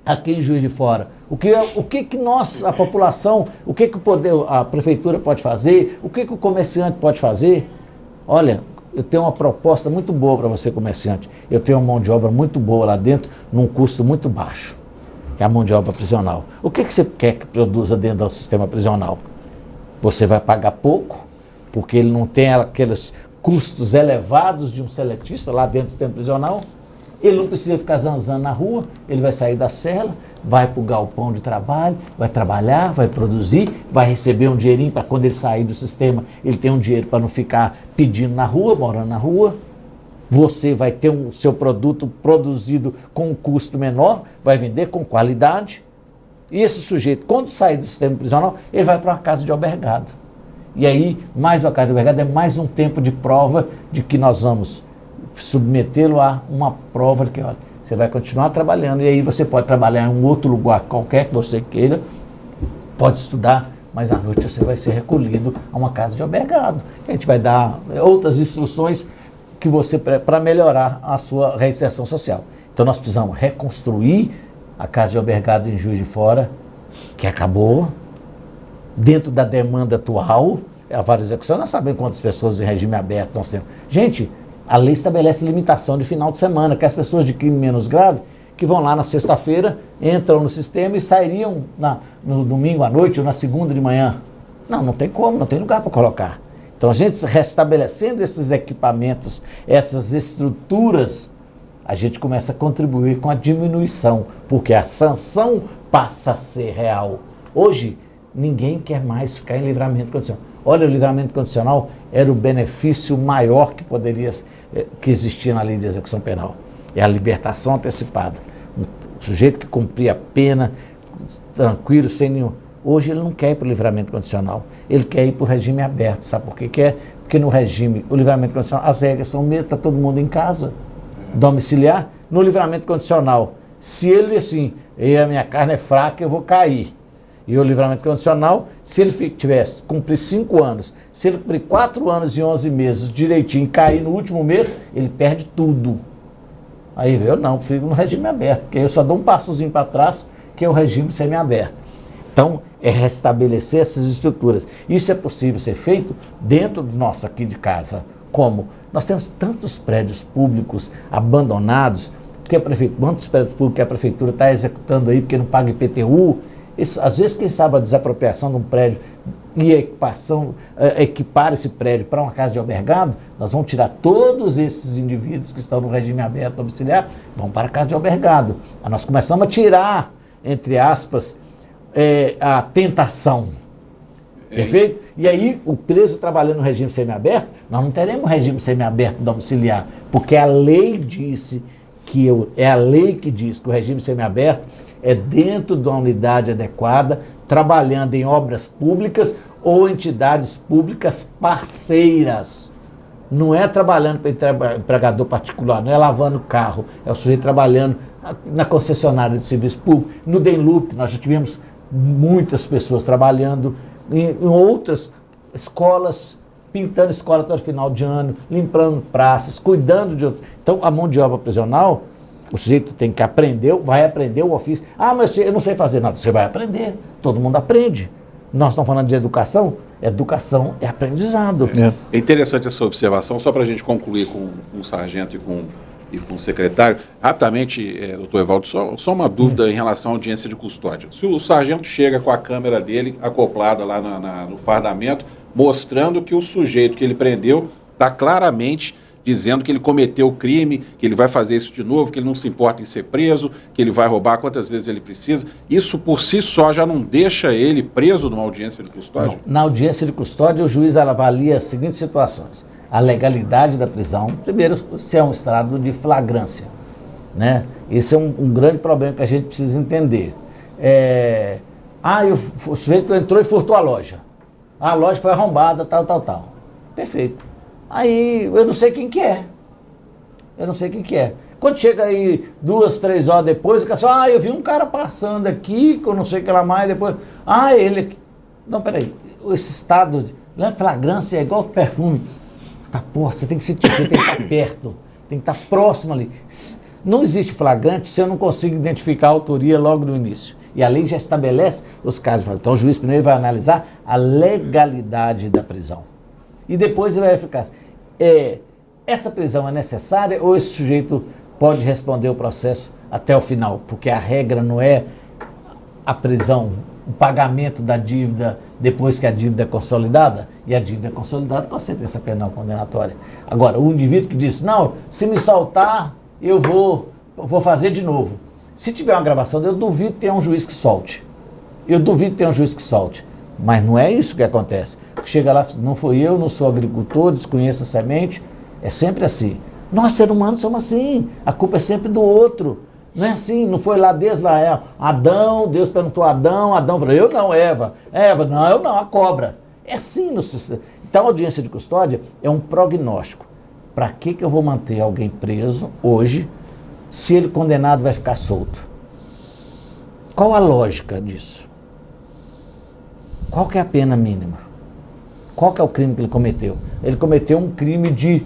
aqui em Juiz de Fora. O que nós, a população, o que o poder, a prefeitura pode fazer, o que o comerciante pode fazer? Olha, eu tenho uma proposta muito boa para você, comerciante. Eu tenho uma mão de obra muito boa lá dentro, num custo muito baixo, que é a mão de obra prisional. O que você quer que produza dentro do sistema prisional? Você vai pagar pouco, porque ele não tem aqueles custos elevados de um seletista lá dentro do sistema prisional. Ele não precisa ficar zanzando na rua, ele vai sair da cela, vai para o galpão de trabalho, vai trabalhar, vai produzir, vai receber um dinheirinho para quando ele sair do sistema, ele tem um dinheiro para não ficar pedindo na rua, morando na rua. Você vai ter o seu produto produzido com um custo menor, vai vender com qualidade. E esse sujeito, quando sair do sistema prisional, ele vai para uma casa de albergado. E aí, mais uma casa de albergado é mais um tempo de prova de que nós vamos submetê-lo a uma prova de que, olha, você vai continuar trabalhando e aí você pode trabalhar em um outro lugar qualquer que você queira, pode estudar, mas à noite você vai ser recolhido a uma casa de albergado. A gente vai dar outras instruções que você para melhorar a sua reinserção social. Então nós precisamos reconstruir a casa de albergado em Juiz de Fora, que acabou, dentro da demanda atual, a várias execuções, nós sabemos quantas pessoas em regime aberto nós temos. Gente, a lei estabelece limitação de final de semana, que as pessoas de crime menos grave, que vão lá na sexta-feira, entram no sistema e sairiam no domingo à noite ou na segunda de manhã. Não tem como, não tem lugar para colocar. Então a gente restabelecendo esses equipamentos, essas estruturas, a gente começa a contribuir com a diminuição, porque a sanção passa a ser real. Hoje, ninguém quer mais ficar em livramento condicional. Olha, o livramento condicional era o benefício maior que existia na lei de execução penal. É a libertação antecipada. O sujeito que cumpria a pena, tranquilo, sem nenhum... Hoje ele não quer ir para o livramento condicional. Ele quer ir para o regime aberto. Sabe por quê? Porque no regime, o livramento condicional, as regras são mesmo, está todo mundo em casa, domiciliar. No livramento condicional, se ele assim, a minha carne é fraca, eu vou cair. E o livramento condicional, se ele tivesse cumprir 5 anos, se ele cumprir 4 anos e 11 meses direitinho e cair no último mês, ele perde tudo. Aí eu não, fico no regime aberto, porque eu só dou um passozinho para trás, que é o regime semiaberto. Então, é restabelecer essas estruturas. Isso é possível ser feito dentro do nosso aqui de casa. Como? Nós temos tantos prédios públicos abandonados, que quantos prédios públicos que a prefeitura está executando aí porque não paga IPTU. Às vezes, quem sabe a desapropriação de um prédio e equipar esse prédio para uma casa de albergado, nós vamos tirar todos esses indivíduos que estão no regime aberto domiciliar, vão para a casa de albergado. Aí nós começamos a tirar, entre aspas, a tentação. Perfeito? E aí, o preso trabalhando no regime semiaberto, nós não teremos regime semiaberto domiciliar, porque a lei disse é a lei que diz que o regime semiaberto é dentro de uma unidade adequada, trabalhando em obras públicas ou entidades públicas parceiras. Não é trabalhando para empregador particular, não é lavando carro, é o sujeito trabalhando na concessionária de serviço público. No DENLUP, nós já tivemos muitas pessoas trabalhando em outras escolas, pintando escola todo final de ano, limpando praças, cuidando de outros. Então, a mão de obra prisional, o sujeito tem que aprender, vai aprender o ofício. Ah, mas eu não sei fazer nada. Você vai aprender, todo mundo aprende. Nós estamos falando de educação é aprendizado. É interessante essa observação, só para a gente concluir com o sargento e com e com o secretário. Rapidamente, doutor Evaldo, só uma dúvida em relação à audiência de custódia. Se o sargento chega com a câmera dele acoplada lá no fardamento, mostrando que o sujeito que ele prendeu está claramente dizendo que ele cometeu o crime, que ele vai fazer isso de novo, que ele não se importa em ser preso, que ele vai roubar quantas vezes ele precisa, isso por si só já não deixa ele preso numa audiência de custódia? Não. Na audiência de custódia, o juiz avalia as seguintes situações: a legalidade da prisão, primeiro, se é um estado de flagrância, né? Esse é um grande problema que a gente precisa entender. O sujeito entrou e furtou a loja. A loja foi arrombada, tal. Perfeito. Aí, eu não sei quem que é. Quando chega aí 2, 3 horas depois, o cara fala, eu vi um cara passando aqui, que eu não sei o que lá mais, depois, ele aqui. Não, peraí, esse estado de flagrância é igual perfume. Porra, você tem que sentir, você tem que estar perto, tem que estar próximo ali. Não existe flagrante se eu não consigo identificar a autoria logo no início. E a lei já estabelece os casos. Então o juiz primeiro vai analisar a legalidade da prisão. E depois ele vai ficar, essa prisão é necessária ou esse sujeito pode responder o processo até o final? Porque a regra não é a prisão, o pagamento da dívida depois que a dívida é consolidada, e a dívida é consolidada com a sentença penal condenatória. Agora, o indivíduo que diz, não, se me soltar, eu vou fazer de novo. Se tiver uma gravação, eu duvido que tenha um juiz que solte. Mas não é isso que acontece. Chega lá, não fui eu, não sou agricultor, desconheço a semente. É sempre assim. Nós, seres humanos, somos assim. A culpa é sempre do outro. Não é assim, não foi lá desde lá. Adão, Deus perguntou a Adão falou, eu não, Eva. Eva, não, eu não, a cobra. É assim no sistema. Então a audiência de custódia é um prognóstico. Para que eu vou manter alguém preso hoje, se ele condenado vai ficar solto? Qual a lógica disso? Qual que é a pena mínima? Qual que é o crime que ele cometeu? Ele cometeu um crime de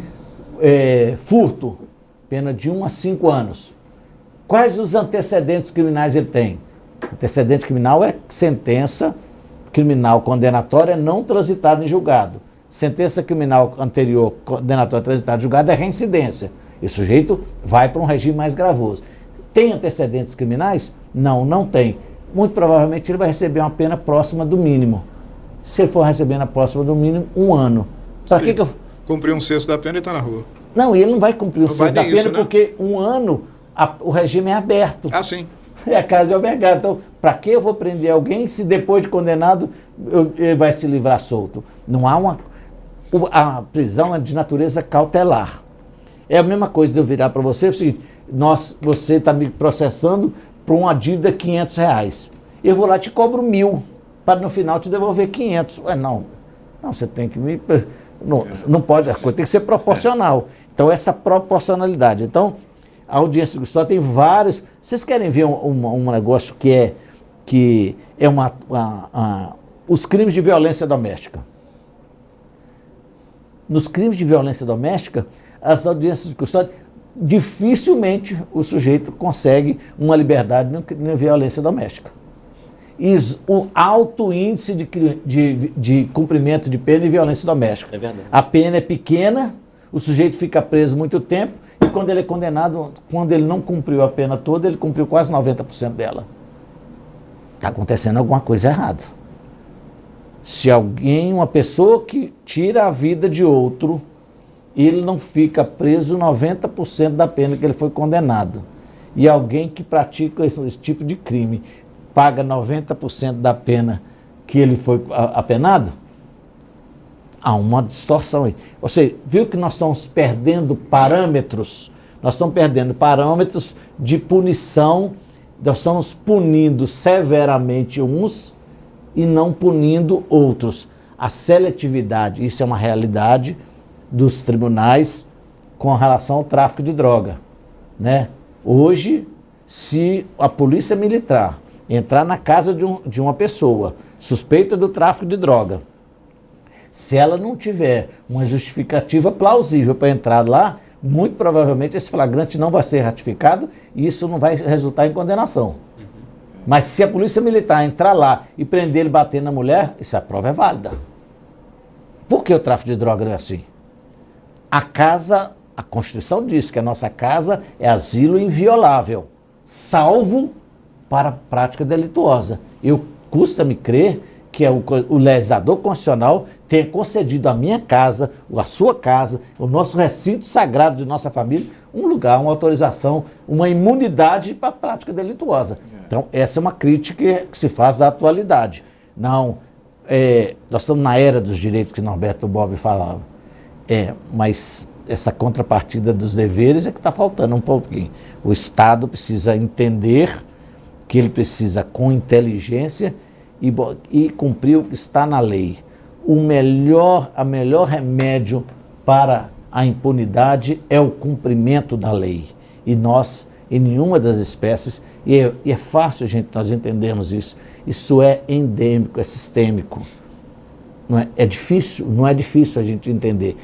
furto, pena de 1 a 5 anos. Quais os antecedentes criminais ele tem? Antecedente criminal é sentença criminal condenatória não transitada em julgado. Sentença criminal anterior condenatória transitada em julgado é reincidência. Esse sujeito vai para um regime mais gravoso. Tem antecedentes criminais? Não tem. Muito provavelmente ele vai receber uma pena próxima do mínimo. Se ele for recebendo a próxima do mínimo, 1 ano. Para que eu... Cumprir 1/6 da pena e está na rua. Não, ele não vai cumprir 1/6 da pena, isso, né? porque 1 ano o regime é aberto. Sim. É a casa de albergado. Então, para que eu vou prender alguém se depois de condenado ele vai se livrar solto? Não há uma... A prisão é de natureza cautelar. É a mesma coisa de eu virar para você, você está me processando por uma dívida de R$500. Eu vou lá e te cobro 1.000, para no final te devolver 500. Não, você tem que me... Não pode, a coisa tem que ser proporcional. Então, essa proporcionalidade. Então, a audiência de custódia tem vários... Vocês querem ver um negócio que é os crimes de violência doméstica? Nos crimes de violência doméstica, as audiências de custódia, dificilmente o sujeito consegue uma liberdade na violência doméstica. O alto índice de cumprimento de pena e violência doméstica. É verdade. A pena é pequena, o sujeito fica preso muito tempo, e quando ele é condenado, quando ele não cumpriu a pena toda, ele cumpriu quase 90% dela. Está acontecendo alguma coisa errada. Se uma pessoa que tira a vida de outro, ele não fica preso 90% da pena que ele foi condenado. E alguém que pratica esse tipo de crime paga 90% da pena que ele foi apenado, há uma distorção aí. Ou seja, viu que nós estamos perdendo parâmetros? Nós estamos perdendo parâmetros de punição, nós estamos punindo severamente uns e não punindo outros. A seletividade, isso é uma realidade dos tribunais com relação ao tráfico de droga, né? Hoje, se a polícia militar entrar na casa de uma pessoa suspeita do tráfico de droga, se ela não tiver uma justificativa plausível para entrar lá, muito provavelmente esse flagrante não vai ser ratificado e isso não vai resultar em condenação. Mas se a polícia militar entrar lá e prender ele batendo na mulher, essa prova é válida. Por que o tráfico de droga não é assim? A casa A Constituição diz que a nossa casa é asilo inviolável, salvo para prática delituosa. Custa-me crer que o legislador constitucional tenha concedido à minha casa, ou à sua casa, o nosso recinto sagrado de nossa família, um lugar, uma autorização, uma imunidade para a prática delituosa. Então, essa é uma crítica que se faz à atualidade. Não, nós estamos na era dos direitos que Norberto Bobbio falava. Mas essa contrapartida dos deveres é que está faltando um pouquinho. O Estado precisa entender que ele precisa, com inteligência, e cumprir o que está na lei. O melhor remédio para a impunidade é o cumprimento da lei. E nós, em nenhuma das espécies, e é fácil, gente, nós entendermos isso é endêmico, é sistêmico. Não é difícil a gente entender.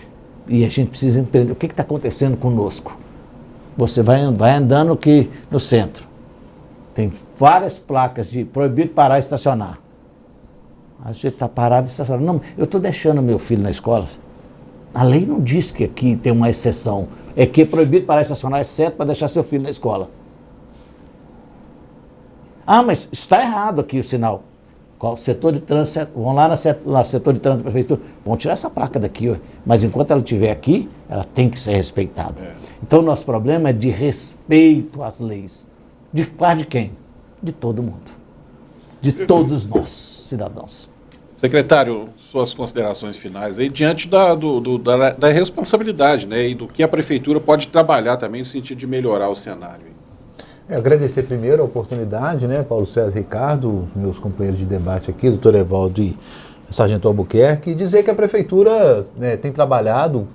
E a gente precisa entender o que está acontecendo conosco. Você vai andando aqui no centro. Tem várias placas de proibido parar e estacionar. A gente está parado e estacionando. Não, eu estou deixando meu filho na escola. A lei não diz que aqui tem uma exceção. É que é proibido parar e estacionar, exceto para deixar seu filho na escola. Ah, mas está errado aqui o sinal. Qual? Setor de trânsito, vão lá no setor de trânsito da prefeitura, vão tirar essa placa daqui, mas enquanto ela estiver aqui, ela tem que ser respeitada. Então o nosso problema é de respeito às leis. De parte de quem? De todo mundo. De todos nós, cidadãos. Secretário, suas considerações finais aí, diante da responsabilidade, né, e do que a prefeitura pode trabalhar também no sentido de melhorar o cenário. Agradecer primeiro a oportunidade, né, Paulo César Ricardo, meus companheiros de debate aqui, doutor Evaldo e Sargento Albuquerque, e dizer que a Prefeitura tem trabalhado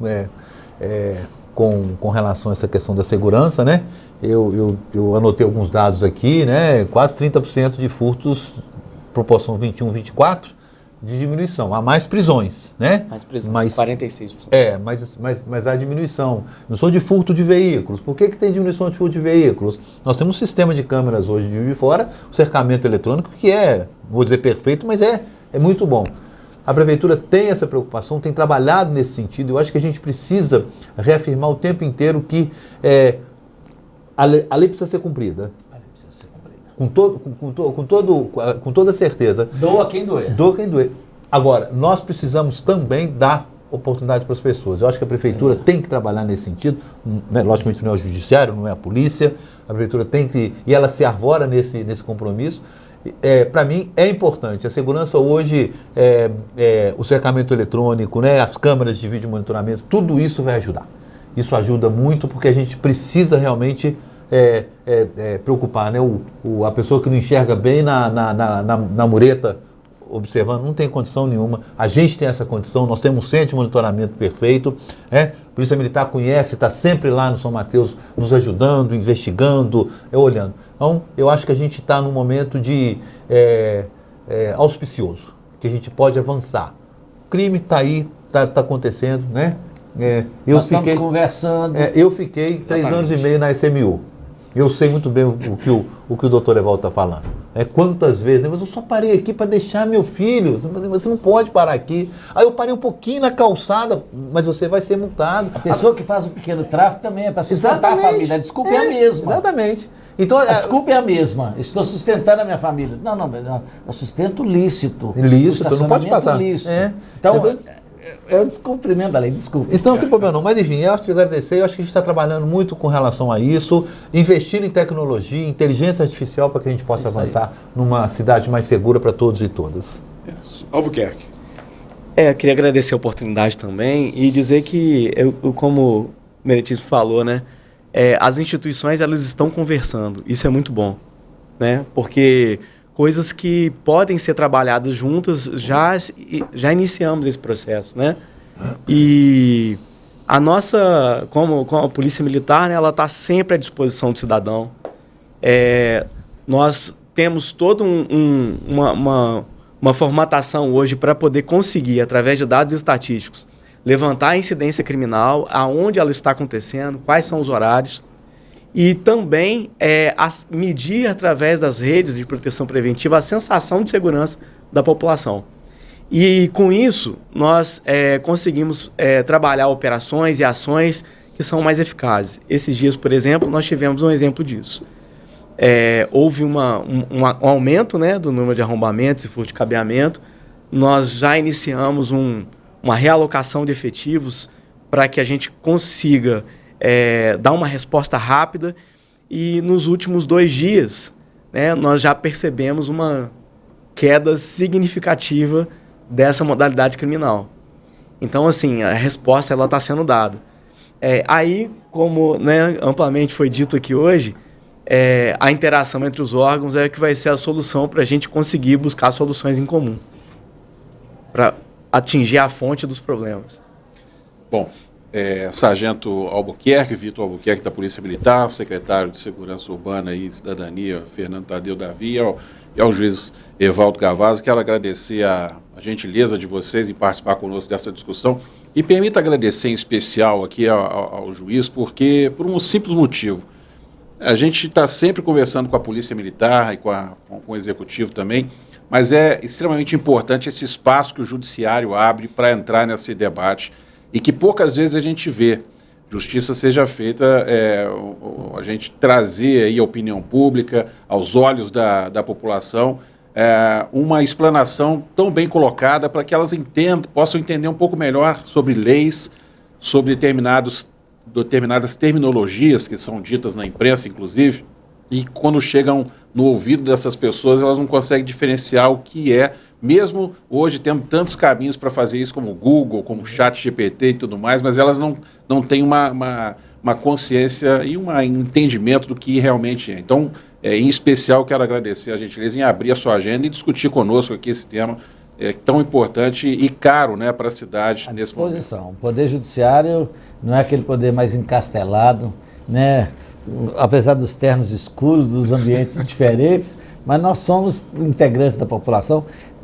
com relação a essa questão da segurança, né? Eu anotei alguns dados aqui, né? Quase 30% de furtos, proporção 21, 24, de diminuição. Há mais prisões, né? Mais prisões, 46%. Mas há diminuição. Não sou de furto de veículos. Por que tem diminuição de furto de veículos? Nós temos um sistema de câmeras hoje de Juiz de Fora, o cercamento eletrônico, que vou dizer perfeito, mas é muito bom. A Prefeitura tem essa preocupação, tem trabalhado nesse sentido. Eu acho que a gente precisa reafirmar o tempo inteiro que a lei precisa ser cumprida. Com toda certeza. Doa quem doer. Doa quem doer. Agora, nós precisamos também dar oportunidade para as pessoas. Eu acho que a Prefeitura tem que trabalhar nesse sentido. Né? Logicamente não é o Judiciário, não é a Polícia. A Prefeitura tem que... E ela se arvora nesse compromisso. Para mim, é importante. A segurança hoje, o cercamento eletrônico, né? As câmeras de vídeo monitoramento, tudo isso vai ajudar. Isso ajuda muito porque a gente precisa realmente... preocupar, né? A pessoa que não enxerga bem na mureta, observando, não tem condição nenhuma. A gente tem essa condição, nós temos um centro de monitoramento perfeito. A Polícia Militar conhece, está sempre lá no São Mateus, nos ajudando, investigando, olhando. Então, eu acho que a gente está num momento de auspicioso, que a gente pode avançar. O crime está aí, está acontecendo, né? Nós estamos conversando. Eu fiquei 3 anos e meio na SMU. Eu sei muito bem o que o doutor Evaldo está falando. Quantas vezes, mas eu só parei aqui para deixar meu filho, você não pode parar aqui. Aí eu parei um pouquinho na calçada, mas você vai ser multado. A pessoa que faz um pequeno tráfico também é para sustentar a família. A desculpa é a mesma. Exatamente. Então, a desculpa é a mesma. Estou sustentando a minha família. Não, eu sustento lícito. Lícito, não pode passar. Lícito. Então... É o descumprimento da lei, desculpa. Isso não tem problema não, mas enfim, eu acho que agradecer, eu acho que a gente está trabalhando muito com relação a isso, investindo em tecnologia, inteligência artificial para que a gente possa avançar numa cidade mais segura para todos e todas. Albuquerque. Eu queria agradecer a oportunidade também e dizer que, como o Meritíssimo falou, né, as instituições elas estão conversando, isso é muito bom, né, porque... coisas que podem ser trabalhadas juntas, já iniciamos esse processo, né? E a nossa, como a Polícia Militar, né, ela está sempre à disposição do cidadão. Nós temos toda uma formatação hoje para poder conseguir, através de dados estatísticos, levantar a incidência criminal, aonde ela está acontecendo, quais são os horários, e também medir através das redes de proteção preventiva a sensação de segurança da população. E com isso, nós conseguimos trabalhar operações e ações que são mais eficazes. Esses dias, por exemplo, nós tivemos um exemplo disso. Houve um aumento, né, do número de arrombamentos e furto de cabeamento. Nós já iniciamos uma realocação de efetivos para que a gente consiga dar uma resposta rápida. E nos últimos 2 dias, né, nós já percebemos uma queda significativa dessa modalidade criminal. Então, assim, a resposta está sendo dada. Aí, como, né, amplamente foi dito aqui hoje, a interação entre os órgãos é que vai ser a solução para a gente conseguir buscar soluções em comum, para atingir a fonte dos problemas. Bom, Sargento Albuquerque, Vitor Albuquerque da Polícia Militar, secretário de Segurança Urbana e Cidadania, Fernando Tadeu Davi, e ao juiz Evaldo Cavazos, quero agradecer a gentileza de vocês em participar conosco dessa discussão e permita agradecer em especial aqui ao juiz, porque por um simples motivo. A gente está sempre conversando com a Polícia Militar e com o Executivo também, mas é extremamente importante esse espaço que o Judiciário abre para entrar nesse debate e que poucas vezes a gente vê justiça seja feita, a gente trazer aí a opinião pública, aos olhos da população, uma explanação tão bem colocada para que elas possam entender um pouco melhor sobre leis, sobre determinadas terminologias que são ditas na imprensa, inclusive, e quando chegam no ouvido dessas pessoas, elas não conseguem diferenciar o que é, mesmo hoje temos tantos caminhos para fazer isso, como o Google, como o ChatGPT e tudo mais, mas elas não têm uma consciência e um entendimento do que realmente é. Então, em especial, quero agradecer a gentileza em abrir a sua agenda e discutir conosco aqui esse tema tão importante e caro, né, para a cidade nesse momento. À disposição. O Poder Judiciário não é aquele poder mais encastelado, né? Apesar dos ternos escuros, dos ambientes diferentes, mas nós somos integrantes da população,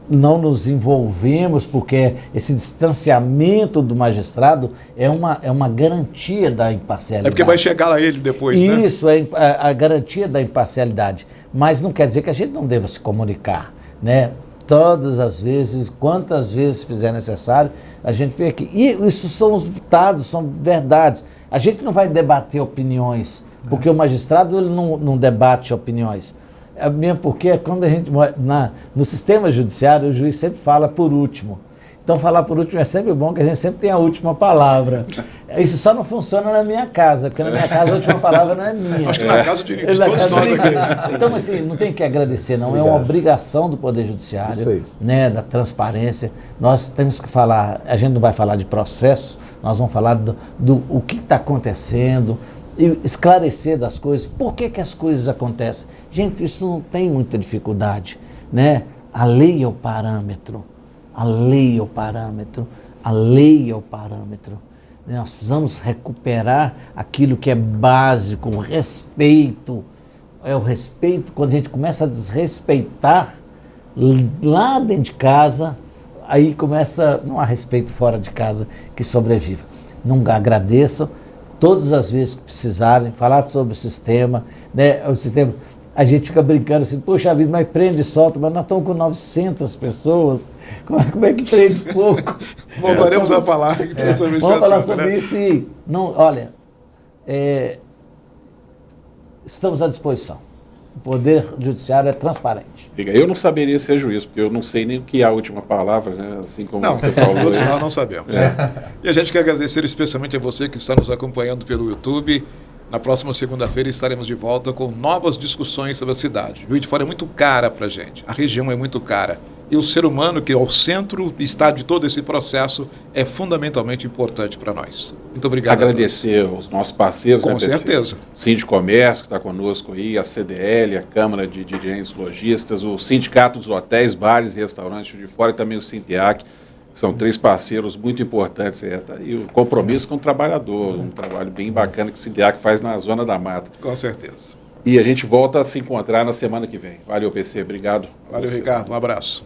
não nos envolvemos porque esse distanciamento do magistrado é uma garantia da imparcialidade. É porque vai chegar a ele depois, né? Isso, é a garantia da imparcialidade, mas não quer dizer que a gente não deva se comunicar, né? Todas as vezes, quantas vezes fizer necessário, a gente vem aqui. E isso são os dados, são verdades. A gente não vai debater opiniões, porque o magistrado ele não debate opiniões. Mesmo porque quando a gente no sistema judiciário, o juiz sempre fala por último. Então, falar por último é sempre bom, que a gente sempre tem a última palavra. Isso só não funciona na minha casa, porque na minha casa a última palavra não é minha. Acho que na casa de todos nós aqui. Então, assim, não tem que agradecer, não. Obrigado. É uma obrigação do Poder Judiciário, né, da transparência. Nós temos que falar, a gente não vai falar de processo, nós vamos falar do o que está acontecendo, e esclarecer das coisas. Por que as coisas acontecem? Gente, isso não tem muita dificuldade, né? A lei é o parâmetro. A lei é o parâmetro, a lei é o parâmetro. Nós precisamos recuperar aquilo que é básico, o respeito. É o respeito, quando a gente começa a desrespeitar lá dentro de casa, aí começa, não há respeito fora de casa que sobreviva. Não agradeço todas as vezes que precisarem, falar sobre o sistema, né? O sistema. A gente fica brincando assim, poxa vida, mas prende e solta, mas nós estamos com 900 pessoas, como é que prende pouco? Voltaremos a falar sobre isso. Vamos falar sobre isso e, não, olha, estamos à disposição. O Poder Judiciário é transparente. Eu não saberia ser juiz, porque eu não sei nem o que é a última palavra, né? Assim como você falou. Todos nós não sabemos. E a gente quer agradecer especialmente a você que está nos acompanhando pelo YouTube. Na próxima segunda-feira estaremos de volta com novas discussões sobre a cidade. Juiz de Fora é muito cara para a gente, a região é muito cara. E o ser humano, que é o centro está de todo esse processo, é fundamentalmente importante para nós. Muito obrigado. Agradecer aos nossos parceiros. Com certeza. O Síndico Comércio, que está conosco aí, a CDL, a Câmara de Dirigentes Lojistas, o Sindicato dos Hotéis, Bares e Restaurantes de Fora e também o Sinteac. São 3 parceiros muito importantes. E o compromisso com o trabalhador, um trabalho bem bacana que o Sinteac faz na Zona da Mata. Com certeza. E a gente volta a se encontrar na semana que vem. Valeu, PC. Obrigado. Valeu, Ricardo. Um abraço.